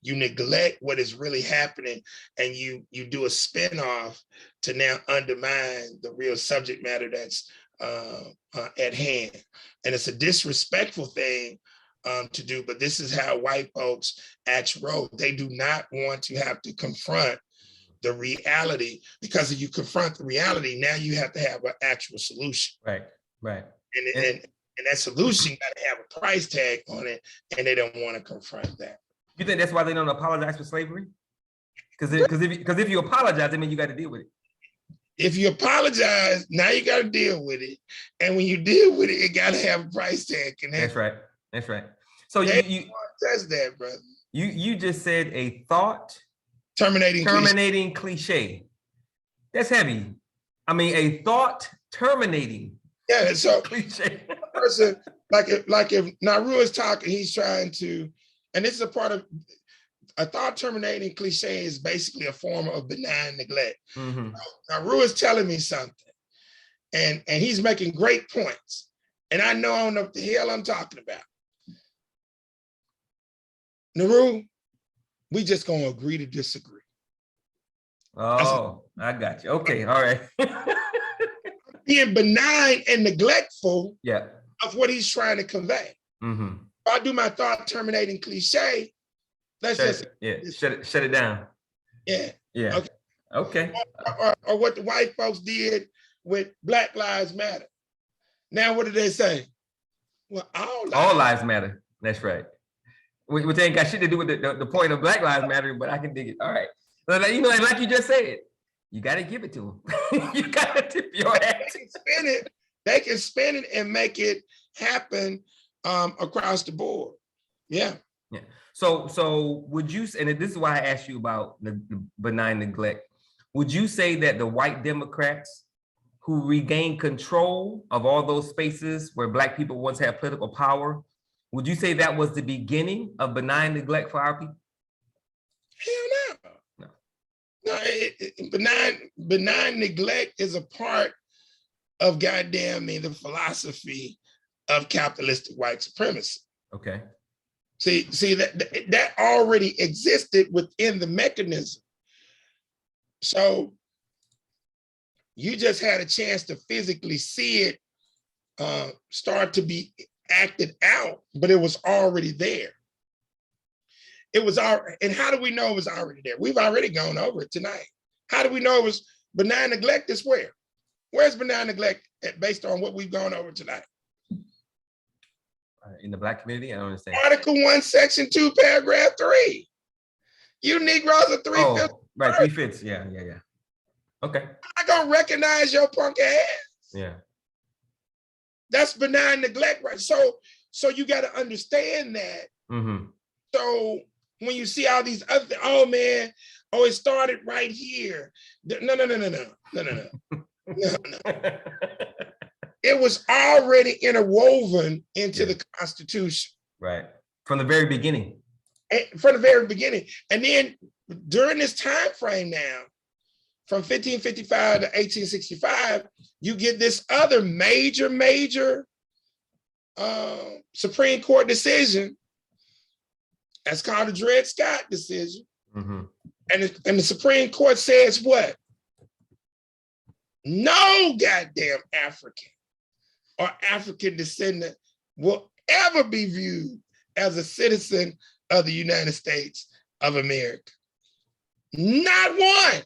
neglect what is really happening, and you do a spinoff to now undermine the real subject matter that's at hand. And it's a disrespectful thing to do, but this is how white folks act roll. They do not want to have to confront the reality, because if you confront the reality, now you have to have an actual solution. Right. And that solution got to have a price tag on it, and they don't want to confront that. You think that's why they don't apologize for slavery? Because if you apologize, I mean, you got to deal with it. If you apologize, now you got to deal with it, and when you deal with it, it got to have a price tag. And that's right. So you that's that, brother. You just said a thought terminating cliche. That's heavy. I mean, a thought terminating. Yeah, so cliche. Person, like if Naru is talking, he's trying to, and this is a part of a thought terminating cliche is basically a form of benign neglect. Mm-hmm. Naru is telling me something, and he's making great points, and I don't know what the hell I'm talking about. Naru, we just gonna agree to disagree. Oh, I got you. Okay, all right. Being benign and neglectful yeah. of what he's trying to convey. Mm-hmm. If I do my thought terminating cliche, let's shut it down. Yeah. Yeah. Okay. Or what the white folks did with Black Lives Matter. Now, what did they say? Well, all lives matter. That's right. Which ain't got shit to do with the point of Black Lives Matter, but I can dig it. All right. So, you know, like you just said, you got to give it to them. You got to tip your hat. They can spin it and make it happen across the board. Yeah. Yeah. So would you, and this is why I asked you about the benign neglect, would you say that the white Democrats who regained control of all those spaces where Black people once had political power, would you say that was the beginning of benign neglect for our people? Hell no. No, benign neglect is a part of the philosophy of capitalistic white supremacy. Okay. See that already existed within the mechanism. So you just had a chance to physically see it start to be acted out, but it was already there. It was already, and how do we know it was already there? We've already gone over it tonight. How do we know it was benign neglect? Is where? Where's benign neglect based on what we've gone over tonight? In the Black community, I don't understand. Article 1, Section 2, Paragraph 3. You Negroes are 3/5. Right, 3/5. Yeah. Okay. I'm not gonna recognize your punk ass. Yeah. That's benign neglect, right? So you got to understand that. Mm-hmm. So when you see all these other things, oh man, it started right here. No. It was already interwoven into the Constitution. Right. From the very beginning. And then during this time frame now, from 1555 to 1865, you get this other major Supreme Court decision. That's called the Dred Scott decision. Mm-hmm. And the Supreme Court says what? No goddamn African or African descendant will ever be viewed as a citizen of the United States of America. Not one.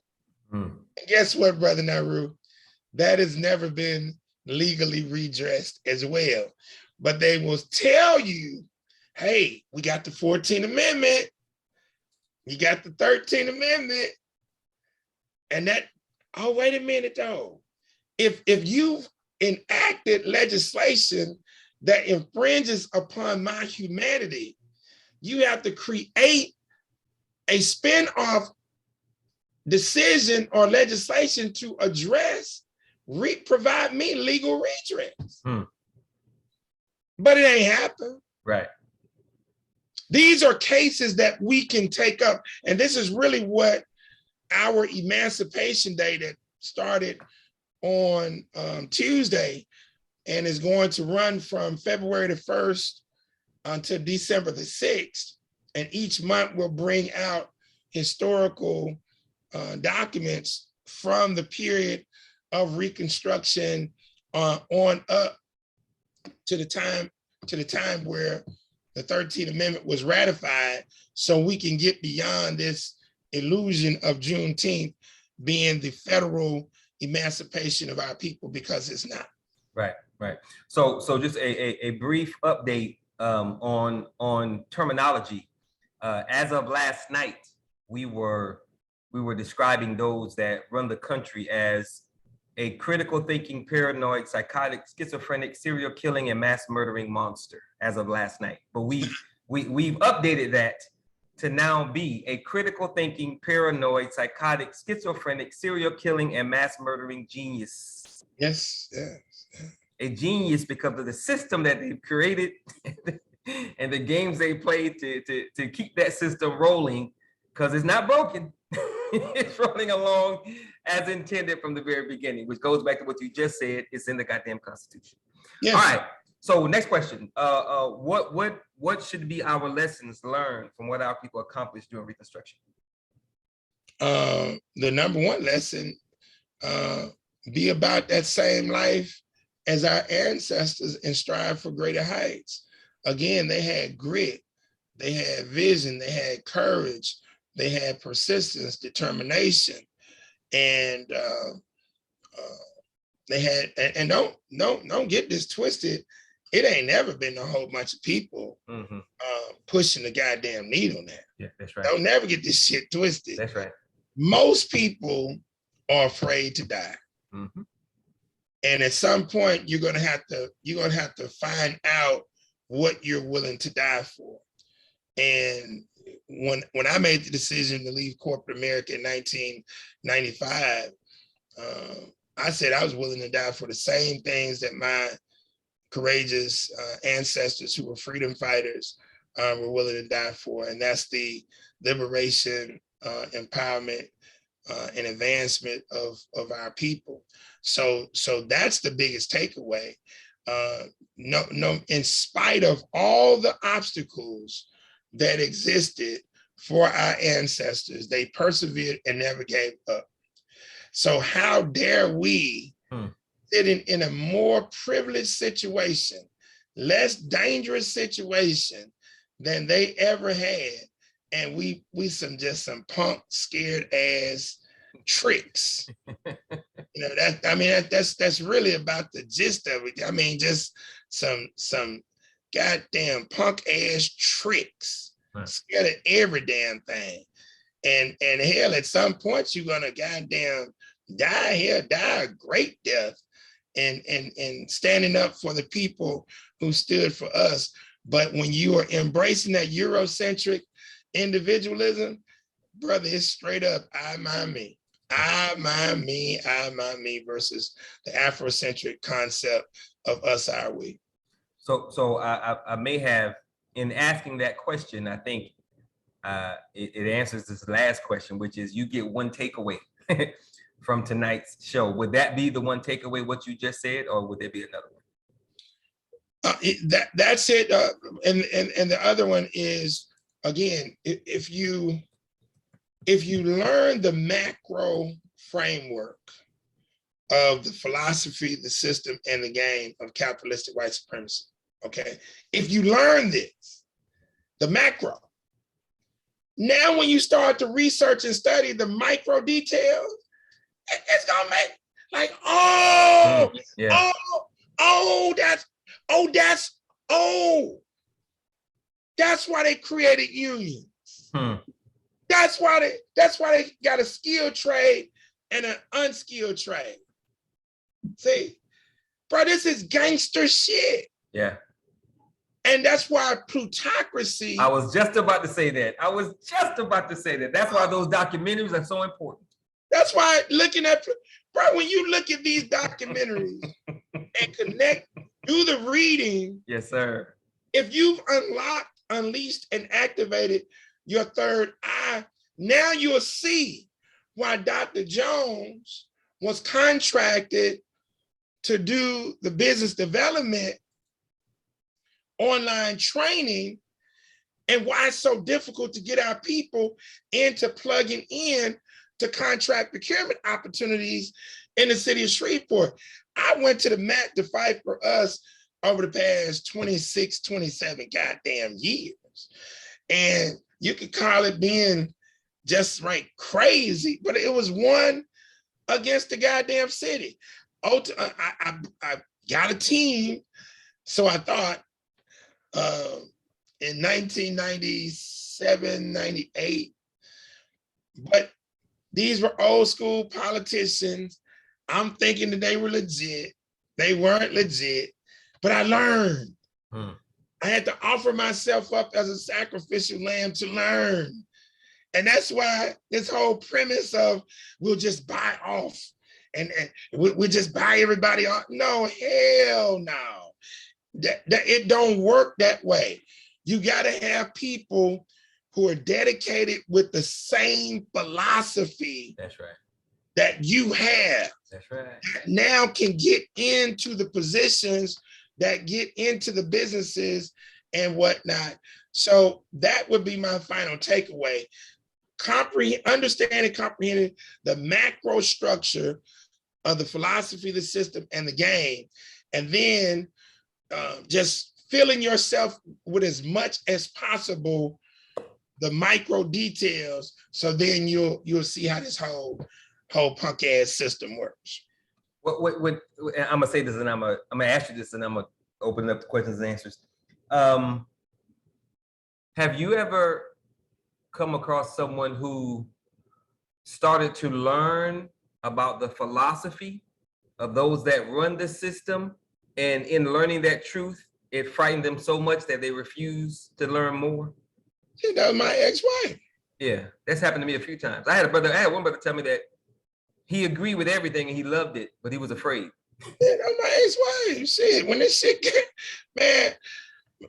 And guess what, Brother Naru? That has never been legally redressed as well. But they will tell you, hey, we got the 14th Amendment. You got the 13th Amendment. And that, oh, wait a minute though. If you've enacted legislation that infringes upon my humanity, you have to create a spin-off decision or legislation to address, provide me legal redress. But it ain't happened. Right. These are cases that we can take up. And this is really what our Emancipation Day that started on Tuesday and is going to run from February the 1st until December the 6th. And each month we'll bring out historical documents from the period of Reconstruction on up to the time where the 13th Amendment was ratified, so we can get beyond this illusion of Juneteenth being the federal emancipation of our people, because it's not. Right, right. So just a brief update on terminology. As of last night, we were describing those that run the country as a critical thinking, paranoid, psychotic, schizophrenic, serial killing, and mass murdering monster as of last night. But we've updated that to now be a critical thinking, paranoid, psychotic, schizophrenic, serial killing, and mass murdering genius. Yes, yes. A genius because of the system that they've created and the games they played to keep that system rolling, because it's not broken. It's running along as intended from the very beginning, which goes back to what you just said. It's in the goddamn Constitution. Yes. All right. So next question. What should be our lessons learned from what our people accomplished during Reconstruction? The number one lesson, be about that same life as our ancestors and strive for greater heights. Again, they had grit, they had vision, they had courage, they had persistence, determination, and they had, and don't get this twisted. It ain't never been a whole bunch of people pushing the goddamn needle now. Yeah, that's right. Don't never get this shit twisted. That's right. Most people are afraid to die. And at some point, you're gonna have to find out what you're willing to die for. And when I made the decision to leave corporate America in 1995, I said I was willing to die for the same things that my courageous ancestors who were freedom fighters were willing to die for. And that's the liberation, empowerment, and advancement of our people. So that's the biggest takeaway. No, in spite of all the obstacles that existed for our ancestors, they persevered and never gave up. So how dare we sitting in a more privileged situation, less dangerous situation than they ever had, and we some punk scared ass tricks. You know, that's really about the gist of it. I mean, just some goddamn punk ass tricks, scared of every damn thing. And hell, at some point you're gonna goddamn die a great death, and standing up for the people who stood for us. But when you are embracing that Eurocentric individualism, brother, it's straight up I mind me. I mind me versus the Afrocentric concept of us, are we. So I may have, in asking that question, I think it answers this last question, which is you get one takeaway from tonight's show. Would that be the one takeaway, what you just said, or would there be another That's it. And the other one is, again, if you learn the macro framework of the philosophy, the system, and the game of capitalistic white supremacy, okay? If you learn this, the macro, now when you start to research and study the micro details, it's gonna make like, that's why they created unions. That's why they got a skilled trade and an unskilled trade. See, bro, this is gangster shit. Yeah. And that's why plutocracy. I was just about to say that. That's why those documentaries are so important. That's why looking at, bro, when you look at these documentaries and connect, do the reading. Yes, sir. If you've unlocked, unleashed, and activated your third eye, now you'll see why Dr. Jones was contracted to do the business development online training, and why it's so difficult to get our people into plugging in to contract procurement opportunities in the city of Shreveport. I went to the mat to fight for us over the past 26, 27 goddamn years. And you could call it being just right crazy, but it was one against the goddamn city. I got a team, so I thought in 1997, 98, but these were old school politicians. I'm thinking that they were legit. They weren't legit, but I learned. I had to offer myself up as a sacrificial lamb to learn. And that's why this whole premise of we'll just buy off and we'll just buy everybody off. No, hell no. It don't work that way. You got to have people who are dedicated with the same philosophy. That's right. That you have. That's right. That now can get into the positions, that get into the businesses and whatnot. So that would be my final takeaway. Understanding, comprehending the macro structure of the philosophy, the system, and the game, and then just filling yourself with as much as possible the micro details, so then you'll see how this whole punk ass system works. What I'm gonna say this, and I'm gonna ask you this, and I'm gonna open up the questions and answers. Have you ever come across someone who started to learn about the philosophy of those that run the system, and in learning that truth, it frightened them so much that they refuse to learn more? Yeah, that was my ex-wife. Yeah, that's happened to me a few times. I had one brother tell me that he agreed with everything and he loved it, but he was afraid. Yeah, that was my ex-wife. Shit, when this shit man,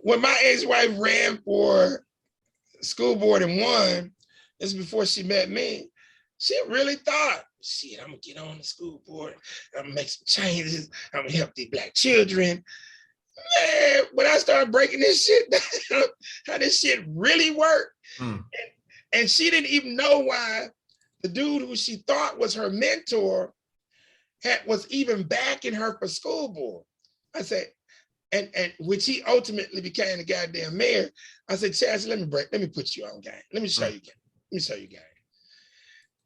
when my ex-wife ran for school board and won, this is before she met me, she really thought, shit, I'm gonna get on the school board, I'm gonna make some changes, I'm gonna help these Black children. Man, when I started breaking this shit down, how this shit really worked, and she didn't even know why the dude who she thought was her mentor was even backing her for school board. I said, and which he ultimately became the goddamn mayor. I said, Chaz, let me put you on game. Let me show you game.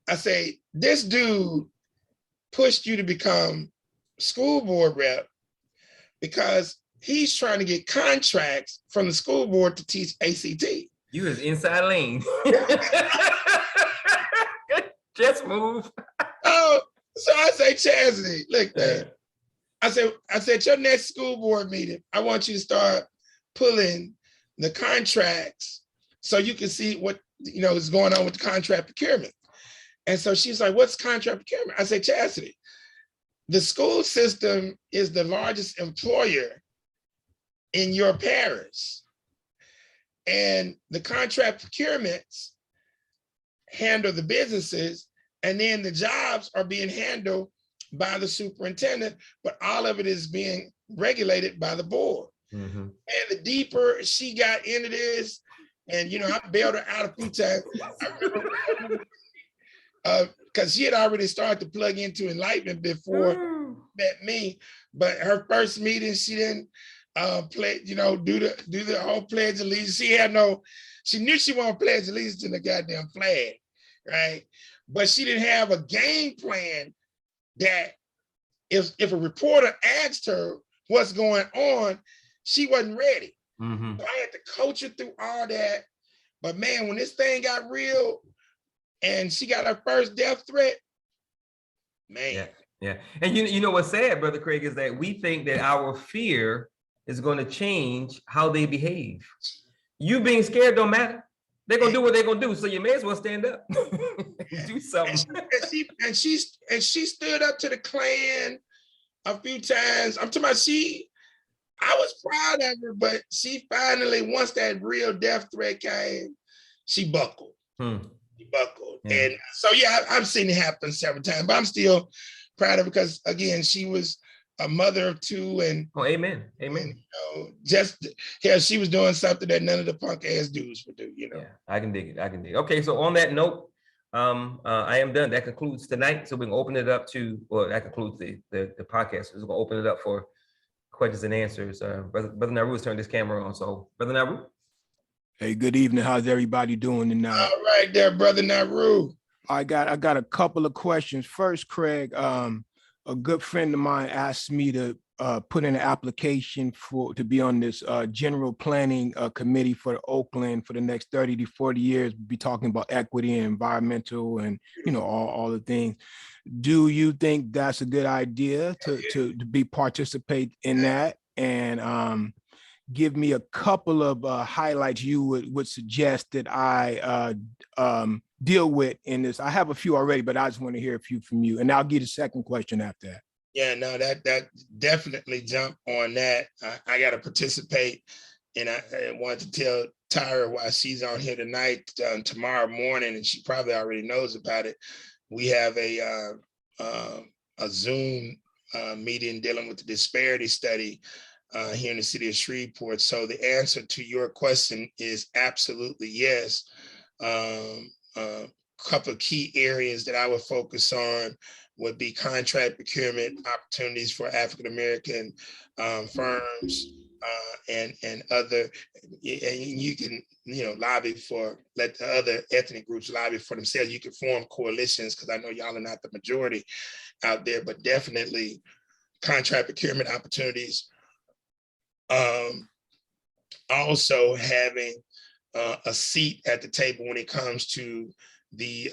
I say, this dude pushed you to become school board rep because he's trying to get contracts from the school board to teach ACT. You is inside lane. Just move. Oh, so I say, Chastity, look, man. I said, your next school board meeting, I want you to start pulling the contracts so you can see what is going on with the contract procurement. And so she's like, what's contract procurement? I said, Chastity, the school system is the largest employer in your parish. And the contract procurements handle the businesses, and then the jobs are being handled by the superintendent, but all of it is being regulated by the board. And the deeper she got into this, and I bailed her out a few times. I remember because she had already started to plug into enlightenment before met me, but her first meeting, she didn't play, do the whole pledge of allegiance. She knew she wanted to pledge allegiance to the goddamn flag, right? But she didn't have a game plan that if a reporter asked her what's going on, she wasn't ready. So I had to coach her through all that. But man, when this thing got real and she got her first death threat, man. Yeah. And you know what's sad, Brother Craig, is that we think that our fear is going to change how they behave. You being scared don't matter. They're gonna do what they're gonna do. So you may as well stand up. Do something. And she stood up to the Klan a few times. I'm talking about I was proud of her, but she finally, once that real death threat came, she buckled. She buckled. Yeah. And so I've seen it happen several times, but I'm still proud of her because again, she was a mother of two, and amen. And, she was doing something that none of the punk ass dudes would do. Yeah, I can dig it. Okay, so on that note, I am done. That concludes tonight. So we can open it up that concludes the podcast. So we're gonna open it up for questions and answers. Brother Naru has turned his camera on. So Brother Naru. Hey, good evening. How's everybody doing tonight? All right, there, Brother Naru. I got a couple of questions. First, Craig, a good friend of mine asked me to put in an application to be on this general planning committee for Oakland for the next 30 to 40 years. We'll be talking about equity and environmental and all the things. Do you think that's a good idea to participate in that? And give me a couple of highlights you would suggest that I deal with in this. I have a few already, but I just want to hear a few from you, and I'll give the second question after that. Yeah, no, that definitely jump on that. I got to participate, and I wanted to tell Tyra why she's on here tonight, tomorrow morning, and she probably already knows about it. We have a Zoom meeting dealing with the disparity study here in the city of Shreveport. So the answer to your question is absolutely yes. Couple of key areas that I would focus on would be contract procurement opportunities for African-American firms and other, and you can, lobby let the other ethnic groups lobby for themselves. You can form coalitions, because I know y'all are not the majority out there, but definitely contract procurement opportunities. Also having a seat at the table when it comes to the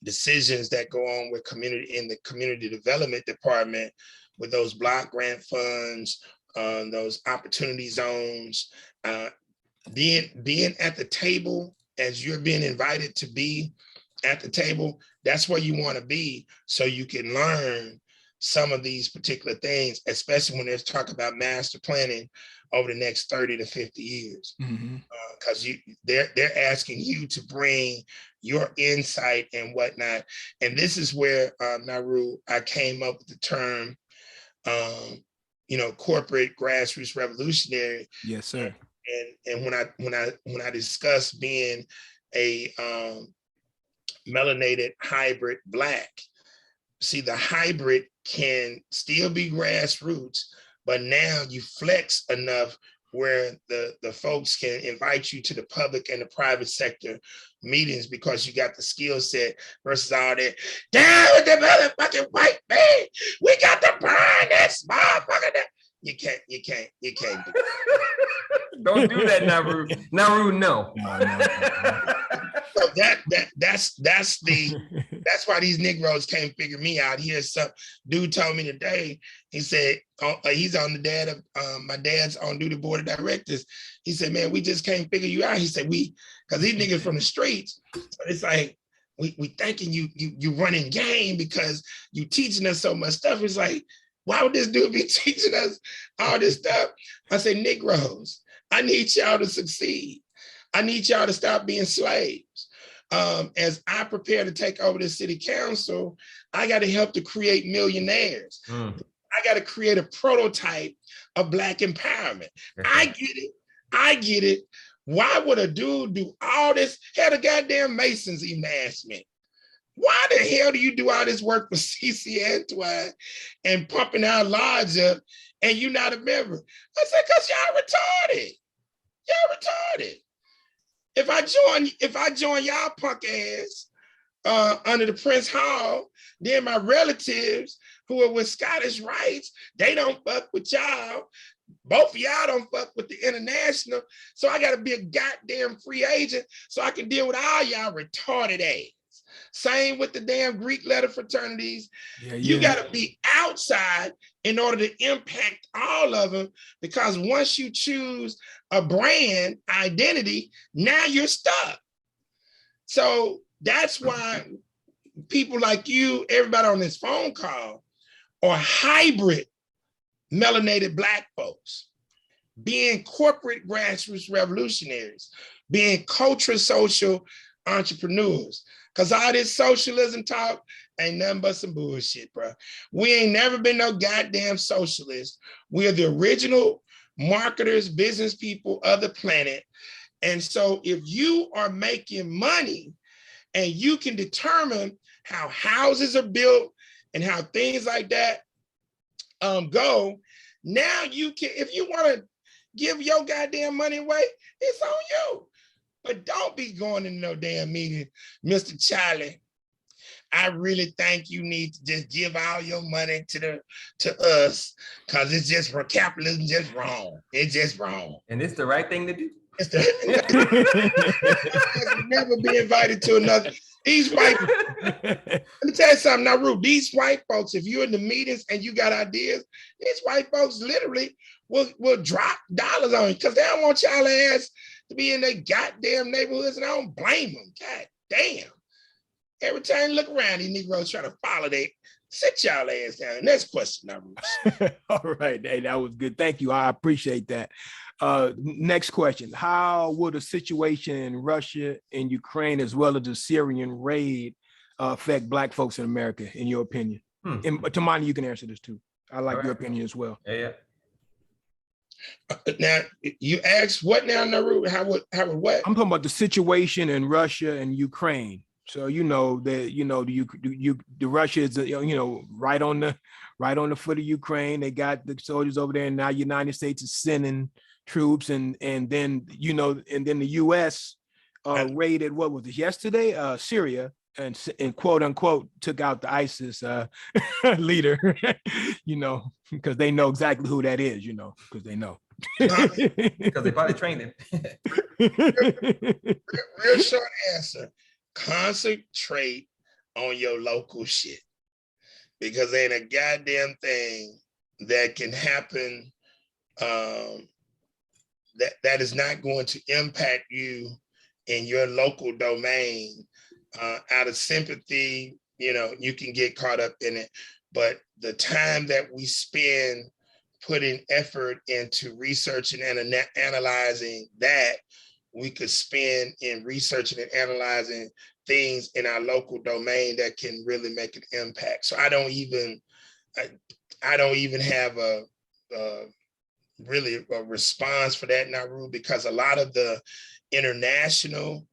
decisions that go on with the community development department, with those block grant funds, those opportunity zones, being at the table as you're being invited to be at the table. That's where you want to be, so you can learn some of these particular things, especially when there's talk about master planning over the next 30 to 50 years. Because they're asking you to bring your insight and whatnot. And this is where, Naru, I came up with the term, corporate grassroots revolutionary. Yes, sir. And when I discuss being a melanated hybrid Black, see, the hybrid can still be grassroots, but now you flex enough where the folks can invite you to the public and the private sector meetings because you got the skill set, versus all that, down with the motherfucking white man, we got to burn this motherfucker down. You can't do Don't do that, Naru. Naru, no. So that's why these Negroes can't figure me out. Here's some dude told me today. He said he's on my dad's on duty board of directors. He said, "Man, we just can't figure you out." He said, because these niggas from the streets. So it's like we thinking you running game because you teaching us so much stuff. It's like, why would this dude be teaching us all this stuff? I say, Negroes, I need y'all to succeed. I need y'all to stop being slaves. As I prepare to take over the city council, I got to help to create millionaires. I got to create a prototype of Black empowerment. I get it. I get it. Why would a dude do all this? Hell, the goddamn Masons even asked me, why the hell do you do all this work for CC Antoine and pumping our lodge up and you're not a member? I said, because y'all retarded. Y'all retarded. If I join y'all punk ass under the Prince Hall, then my relatives who are with Scottish Rights, they don't fuck with y'all. Both of y'all don't fuck with the international. So I got to be a goddamn free agent so I can deal with all y'all retarded ass. Same with the damn Greek letter fraternities. You got to be outside in order to impact all of them, because once you choose a brand identity, now you're stuck. So that's why people like you, everybody on this phone call, are hybrid melanated Black folks, being corporate grassroots revolutionaries, being culture social entrepreneurs. Because all this socialism talk ain't nothing but some bullshit, bro. We ain't never been no goddamn socialist. We are the original marketers, business people of the planet. And so if you are making money and you can determine how houses are built and how things like that go, now you can, if you want to give your goddamn money away, it's on you. But don't be going in no damn meeting, Mr. Charlie. I really think you need to just give all your money to us, because it's just for capitalism, just wrong. It's just wrong. And it's the right thing to do. It's never be invited to another. These white, let me tell you something now, Ruth. These white folks, if you're in the meetings and you got ideas, these white folks literally will drop dollars on you because they don't want y'all ass to be in their goddamn neighborhoods, and I don't blame them. God damn. Every time you look around, these Negroes try to follow they sit y'all ass down. Next question now, Ruth. All right. Hey, that was good. Thank you. I appreciate that. Next question. How will the situation in Russia and Ukraine, as well as the Syrian raid, affect Black folks in America, in your opinion? And Tamani, you can answer this too. I like your opinion as well. Yeah. Now, you asked what now, Naru? How would what? I'm talking about the situation in Russia and Ukraine. So the Russia is right on the foot of Ukraine. They got the soldiers over there, and now United States is sending troops, and then the U.S. raided, what was it, yesterday? Syria, and quote unquote took out the ISIS leader, because they know exactly who that is, because they know. Because they probably trained him. Real short answer. Concentrate on your local shit, because there ain't a goddamn thing that can happen that is not going to impact you in your local domain. Out of sympathy, you can get caught up in it, but the time that we spend putting effort into researching and analyzing that, we could spend in researching and analyzing things in our local domain that can really make an impact. So I don't even have a really a response for that, Naru, because a lot of the international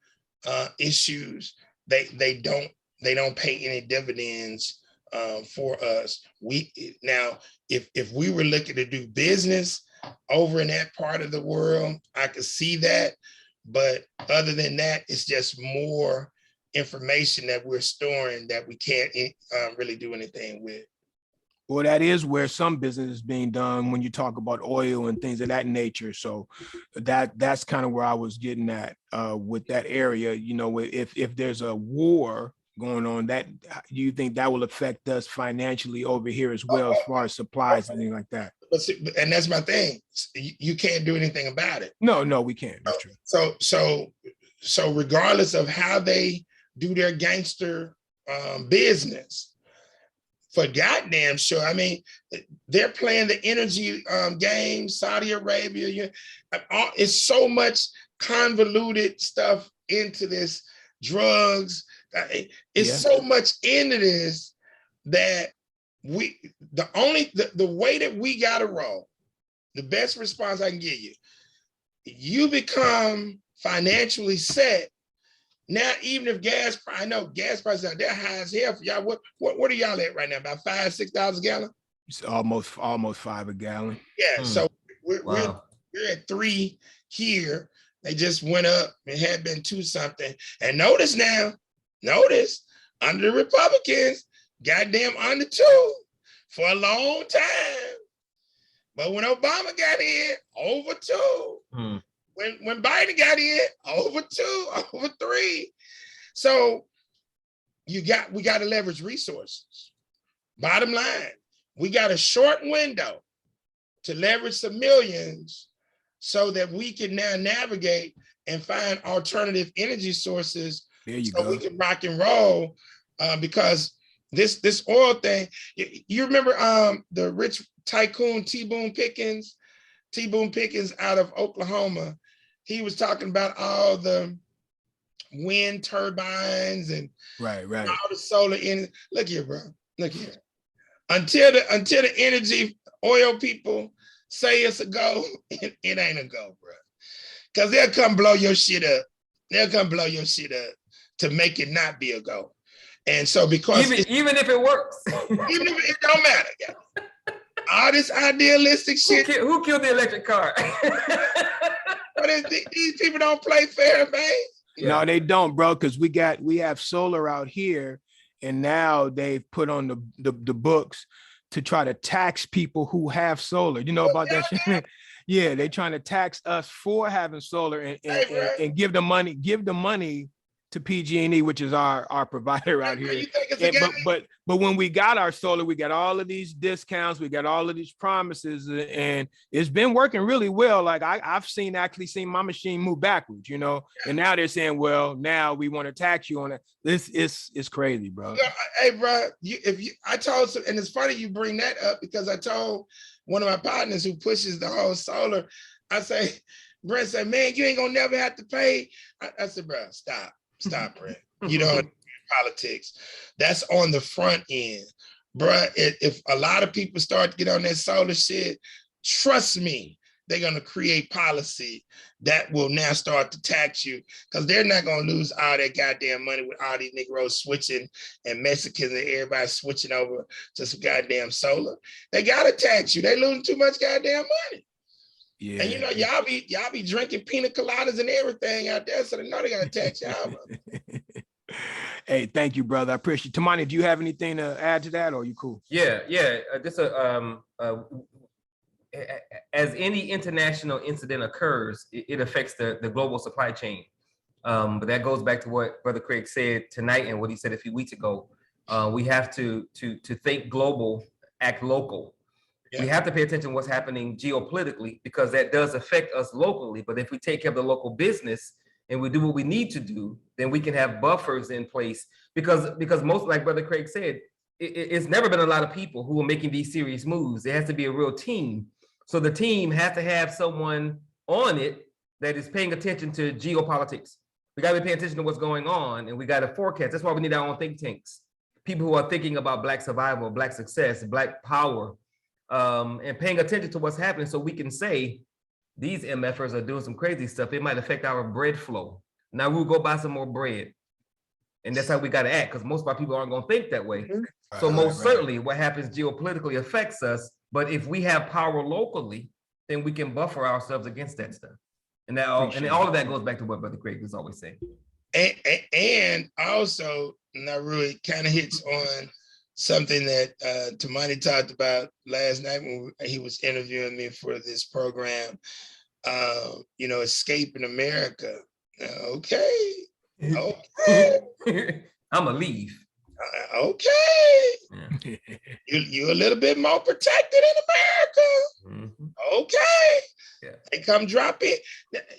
issues, they don't pay any dividends for us. If we were looking to do business over in that part of the world, I could see that. But other than that, it's just more information that we're storing that we can't really do anything with. Well, that is where some business is being done when you talk about oil and things of that nature. So that's kind of where I was getting at with that area. If there's a war going on, that do you think that will affect us financially over here as well, as far as supplies and things like that? And that's my thing. You can't do anything about it. No, we can't. That's true. So regardless of how they do their gangster business, for goddamn sure. I mean, they're playing the energy game, Saudi Arabia. It's so much convoluted stuff into this, drugs. It's so much into this that the way that we gotta roll, the best response I can give you, you become financially set. Now, even if I know gas prices out there high as hell for y'all. What are y'all at right now? About $5-6 a gallon? It's almost $5 a gallon. Yeah, so we're at 3 here. They just went up. It had been 2 something. And notice under the Republicans, goddamn under 2 for a long time. But when Obama got in, over 2. When Biden got in, over 2, over 3. So we got to leverage resources. Bottom line, we got a short window to leverage some millions so that we can now navigate and find alternative energy sources. There you so go. We can rock and roll because this oil thing, you remember the rich tycoon T. Boone Pickens out of Oklahoma. He was talking about all the wind turbines and right all the solar energy. Look here, bro. Look here. Until the energy oil people say it's a go, it ain't a go, bro. Because they'll come blow your shit up. They'll come blow your shit up to make it not be a go. And so because even if it works, even if it don't matter, yeah. All this idealistic shit. Who killed the electric car? These people don't play fair, man. No, they don't, bro. Because we have solar out here, and now they've put on the books to try to tax people who have solar. You know about that shit? Yeah, they trying to tax us for having solar and give the money to PG&E, which is our provider out here. But when we got our solar, we got all of these discounts, we got all of these promises, and it's been working really well. Like I've actually seen my machine move backwards, you know, and now they're saying, well, now we want to tax you on it. This is crazy, bro. Hey, bro, I told, and it's funny you bring that up because I told one of my partners who pushes the whole solar, I say, Brent said, man, you ain't gonna never have to pay. I said, bro, stop, Brent. You know, politics. That's on the front end, bro. If a lot of people start to get on that solar shit, trust me, they're gonna create policy that will now start to tax you because they're not gonna lose all that goddamn money with all these Negroes switching and Mexicans and everybody switching over to some goddamn solar. They gotta tax you. They losing too much goddamn money. Yeah. And you know, y'all be drinking pina coladas and everything out there, so they know they gotta tax y'all. Hey, thank you, brother. I appreciate it. Tamani, do you have anything to add to that, or are you cool? Yeah. Just as any international incident occurs, it affects the global supply chain. But that goes back to what Brother Craig said tonight and what he said a few weeks ago. We have to think global, act local. Yeah. We have to pay attention to what's happening geopolitically because that does affect us locally. But if we take care of the local business and we do what we need to do, then we can have buffers in place because most, like Brother Craig said, it's never been a lot of people who are making these serious moves. It has to be a real team. So the team has to have someone on it that is paying attention to geopolitics. We got to be paying attention to what's going on, and we got to forecast. That's why we need our own think tanks. People who are thinking about Black survival, Black success, Black power, and paying attention to what's happening so we can say, these MFers are doing some crazy stuff. It might affect our bread flow. Now we'll go buy some more bread. And that's how we got to act because most of our people aren't going to think that way. So most certainly what happens geopolitically affects us. But if we have power locally, then we can buffer ourselves against that stuff. And all of that goes back to what Brother Craig was always saying. And also, Naru, it kind of hits on something that Tamani talked about last night when he was interviewing me for this program, escaping America. Okay. I'ma leave. Okay. You're a little bit more protected in America. Okay. Yeah. They come drop it.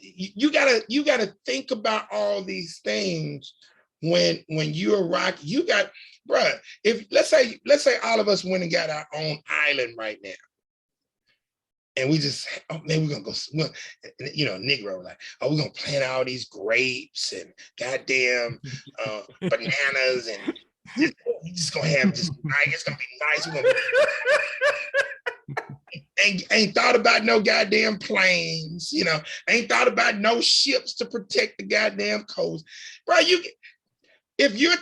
You gotta think about all these things when you're rocking. You got, bruh, if let's say all of us went and got our own island right now. And we just, we're gonna go, Negro, like, we're gonna plant all these grapes and goddamn bananas and We just gonna have just nice. It's gonna be nice. We're gonna ain't thought about no goddamn planes, you know, ain't thought about no ships to protect the goddamn coast. Bro, if you're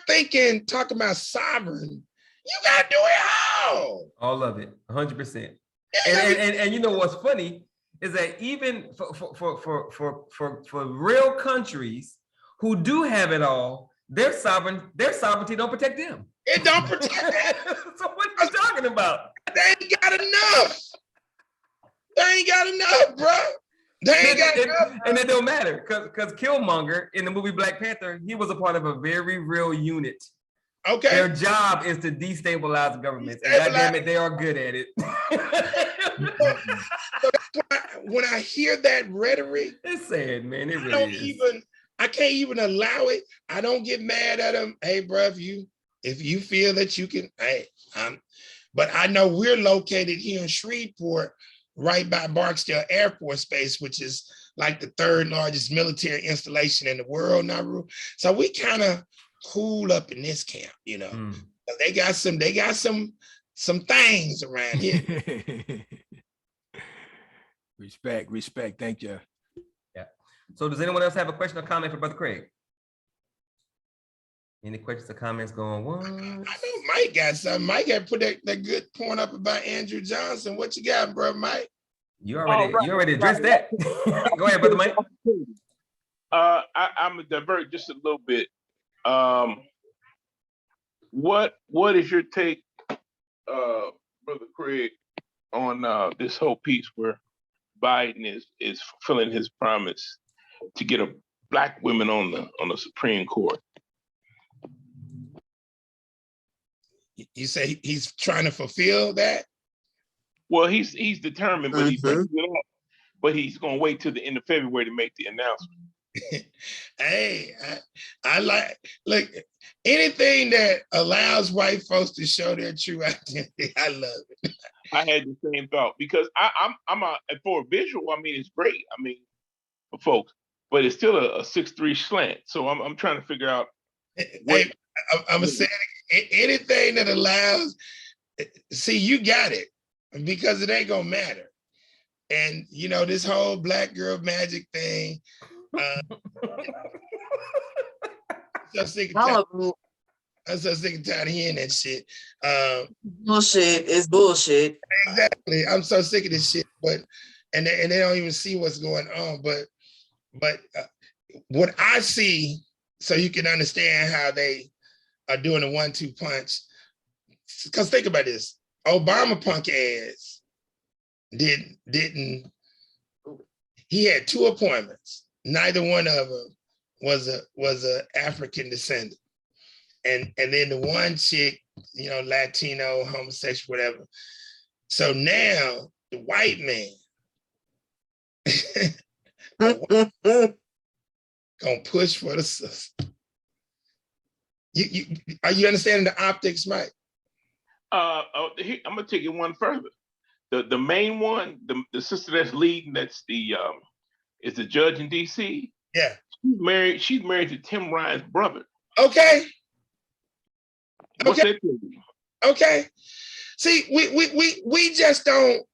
talking about sovereign, you gotta do it all. All of it, 100%. And you know what's funny is that even for real countries who do have it all, their sovereignty don't protect them. It don't protect them. So what are you talking about? They ain't got enough. They ain't got enough, bro. They ain't got enough. And it don't matter because Killmonger in the movie Black Panther, he was a part of a very real unit. Okay. Their job is to destabilize the government. And goddamn it, they are good at it. So that's why when I hear that rhetoric, It's sad, man. It really is. I can't even allow it. I don't get mad at them. Hey, bro, if you feel that you can, hey, but I know we're located here in Shreveport, right by Barksdale Air Force Base, which is like the third largest military installation in the world, Nauru. So we kind of cool up in this camp, you know. They got some things around here. Respect. Thank you. Yeah. So does anyone else have a question or comment for Brother Craig? Any questions or comments going once? I know Mike got something. Mike had put that good point up about Andrew Johnson. What you got, bro, Mike? You already addressed that. Go ahead, Brother Mike. I'm gonna divert just a little bit. What is your take, Brother Craig, on this whole piece where Biden is fulfilling his promise to get black women on the Supreme Court? You say he's trying to fulfill that? Well, he's determined, but he's going to wait till the end of February to make the announcement. Hey, I look, anything that allows white folks to show their true identity, I love it. I had the same thought because I'm for a visual. I mean, it's great. I mean, for folks, but it's still a 6'3" slant. So I'm trying to figure out. Hey, I'm saying anything that allows. See, you got it because it ain't gonna matter. And you know this whole black girl magic thing. I'm so sick and tired of hearing that shit. Bullshit is bullshit. Exactly. I'm so sick of this shit. But and they don't even see what's going on. But what I see, so you can understand how they are doing a 1-2 punch. Because think about this: Obama punk ass didn't. He had 2 appointments. Neither one of them was a African descendant. And then the one chick, you know, Latino, homosexual, whatever. So now the white man gonna push for the sister. Are you understanding the optics, Mike? I'm gonna take it one further. The main one, the sister that's leading, that's is the judge in DC. Yeah. She's married to Tim Ryan's brother. Okay. What's that? Okay. See, we just don't.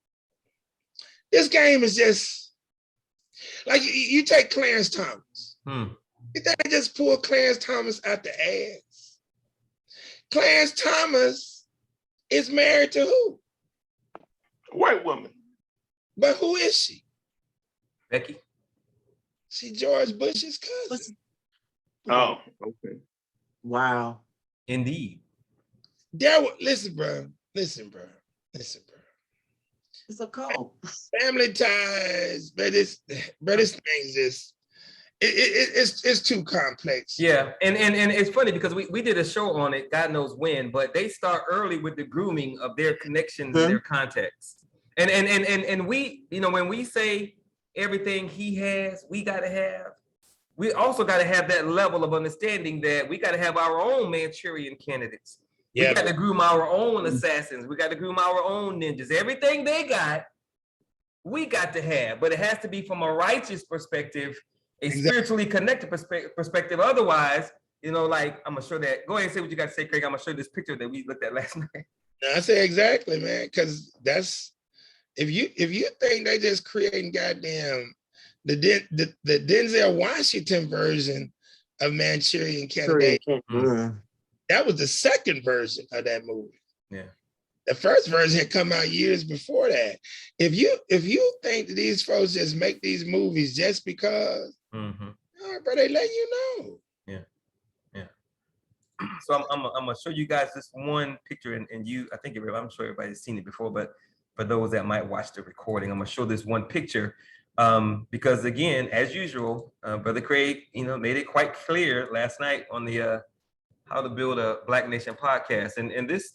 This game is just like you take Clarence Thomas. You think they just pull Clarence Thomas out the ass? Clarence Thomas is married to who? A white woman. But who is she? Becky. She George Bush's cousin. Oh, okay. Wow. Indeed. Listen, bro. It's a cult. Family ties, but this thing just it's too complex. Yeah, and it's funny because we did a show on it, God knows when, but they start early with the grooming of their connections and their context. And we, you know, when we say everything he has, we also got to have that level of understanding that we got to have our own Manchurian candidates. We got to groom our own assassins. We got to groom our own ninjas. Everything they got, we got to have, but it has to be from a righteous perspective, a spiritually connected perspective. Otherwise, you know, like I'm gonna show that. Go ahead and say what you got to say, Craig. I'm gonna show you this picture that we looked at last night. I say exactly, man, because that's if you think they just creating goddamn the Denzel Washington version of Manchurian Candidate, that was the second version of that movie. Yeah. The first version had come out years before that. If you think that these folks just make these movies just because, all right, bro, they let you know. So I'm gonna show you guys this one picture, and I think I'm sure everybody's seen it before, but for those that might watch the recording, I'm gonna show this one picture because again, as usual, Brother Craig, made it quite clear last night on the How to Build a Black Nation podcast, and this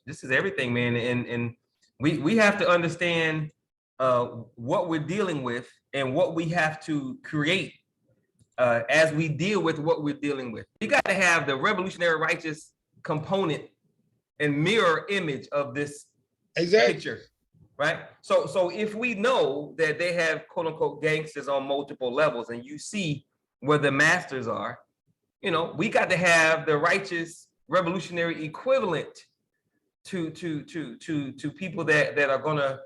is everything, man, and we have to understand what we're dealing with and what we have to create. As we deal with what we're dealing with, you got to have the revolutionary righteous component and mirror image of this picture, right? So if we know that they have quote unquote gangsters on multiple levels, and you see where the masters are, we got to have the righteous revolutionary equivalent to people that are gonna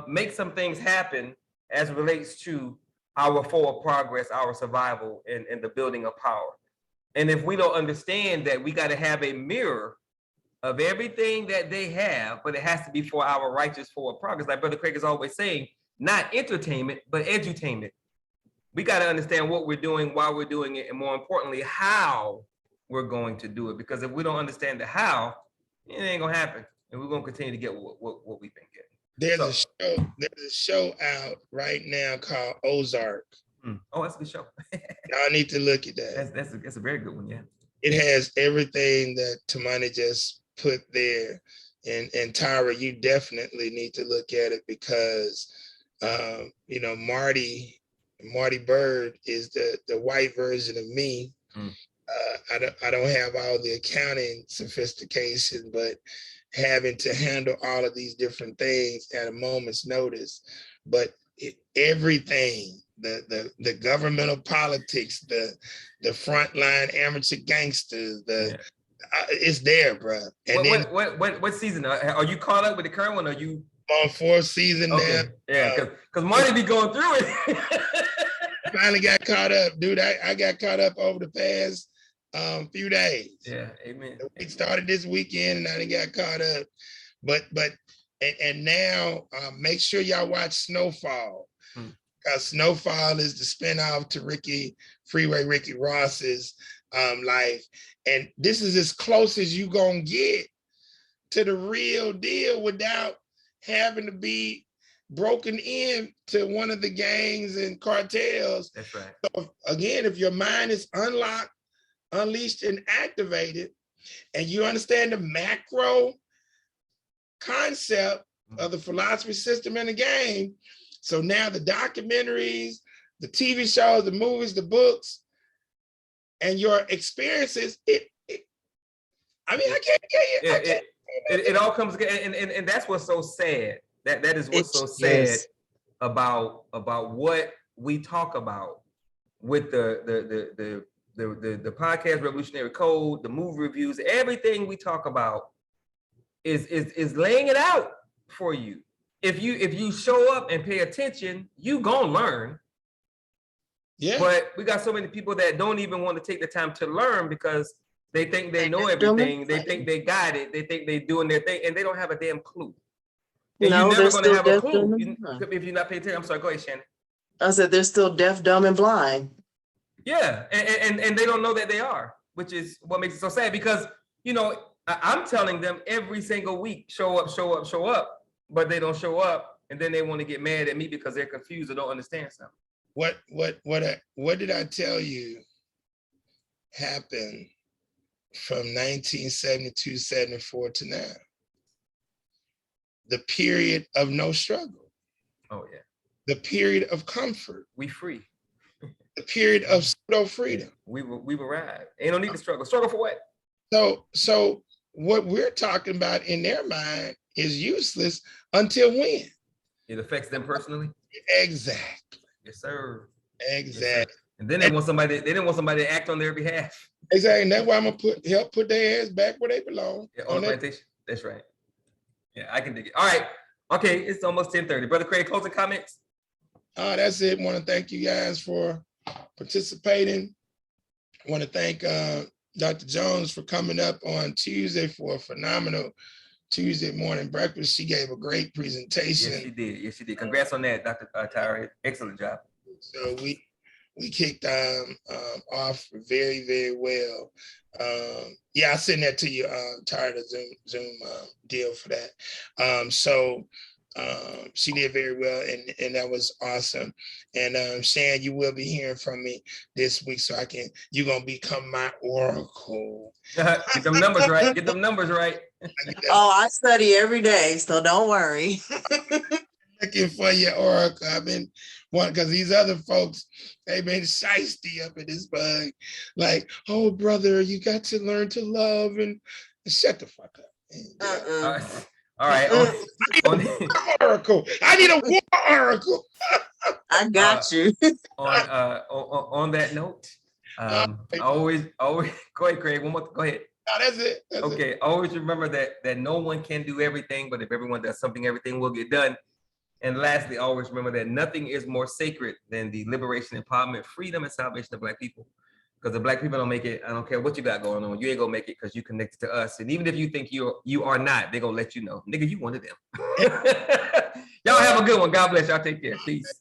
make some things happen as it relates to our forward progress, our survival, and the building of power. And if we don't understand that, we got to have a mirror of everything that they have, but it has to be for our righteous forward progress. Like Brother Craig is always saying, not entertainment, but edutainment. We got to understand what we're doing, why we're doing it, and more importantly, how we're going to do it. Because if we don't understand the how, it ain't gonna happen, and we're gonna continue to get what we've been getting. There's a show out right now called Ozark. Oh, that's a good show. Y'all need to look at that. That's a very good one, yeah. It has everything that Tamani just put there. And Tyra, you definitely need to look at it because Marty Bird is the white version of me. I don't have all the accounting sophistication, but having to handle all of these different things at a moment's notice. But everything, the governmental politics, the frontline amateur gangsters, it's there, bro. And what season are you caught up with the current one? Are you on fourth season now? Yeah, because Marty be going through it. Finally got caught up, dude. I got caught up over the past few days. Yeah, amen. We started this weekend and I done got caught up. But now make sure y'all watch Snowfall. Because Snowfall is the spinoff to Ricky Ross's life. And this is as close as you gonna get to the real deal without having to be broken in to one of the gangs and cartels. That's right. So again, if your mind is unlocked, unleashed, and activated, and you understand the macro concept of the philosophy system in the game, so now the documentaries, the TV shows, the movies, the books, and your experiences, I can't get you. It all comes together, and that's what's so sad. That is what's so sad about what we talk about with the podcast Revolutionary Code, the movie reviews, everything we talk about is laying it out for you. If you show up and pay attention, you gonna learn. Yeah. But we got so many people that don't even want to take the time to learn because they think they know everything. They think they got it. They think they're doing their thing, and they don't have a damn clue. And you're never going to have a clue if you're not paying attention. I'm sorry, go ahead, Shannon. I said they're still deaf, dumb, and blind. Yeah, and they don't know that they are, which is what makes it so sad because, I'm telling them every single week, show up, but they don't show up, and then they want to get mad at me because they're confused or don't understand something. What did I tell you happened from 1972, 74 to now? The period of no struggle. Oh yeah. The period of comfort. We free. The period of pseudo freedom. We've arrived. Ain't no need to struggle. Struggle for what? So what we're talking about in their mind is useless until when? It affects them personally. Exactly. Yes, sir. Exactly. Yes, sir. And then they want somebody. They didn't want somebody to act on their behalf. Exactly. And that's why I'm gonna help put their ass back where they belong. Yeah, on the plantation. That's right. Yeah, I can dig it. All right. Okay, it's almost 10:30. Brother Craig, closing comments? That's it. Want to thank you guys for participating. Want to thank Dr. Jones for coming up on Tuesday for a phenomenal Tuesday morning breakfast. She gave a great presentation. Yes, she did. Yes, she did. Congrats on that, Dr. Tyree. Excellent job. So we kicked off very, very well. Yeah, I'll send that to you. Tired of Zoom deal for that. So she did very well, and that was awesome. And Shan, you will be hearing from me this week, so you're gonna become my oracle. Get them numbers right. Get them numbers right. Oh, I study every day, so don't worry. Looking for your oracle. I've been one because these other folks, they've been shiesty up in this bug. Like, oh brother, you got to learn to love and shut the fuck up. All right. On oracle. I need a war oracle. I got you. On that note, always go ahead, Craig. One more. Go ahead. No, that's it. Okay. Always remember that no one can do everything, but if everyone does something, everything will get done. And lastly, always remember that nothing is more sacred than the liberation, empowerment, freedom, and salvation of Black people. Because if Black people don't make it, I don't care what you got going on, you ain't gonna make it because you connected to us. And even if you think you are not, they're gonna let you know. Nigga, you one of them. Y'all have a good one. God bless y'all. Take care. Peace.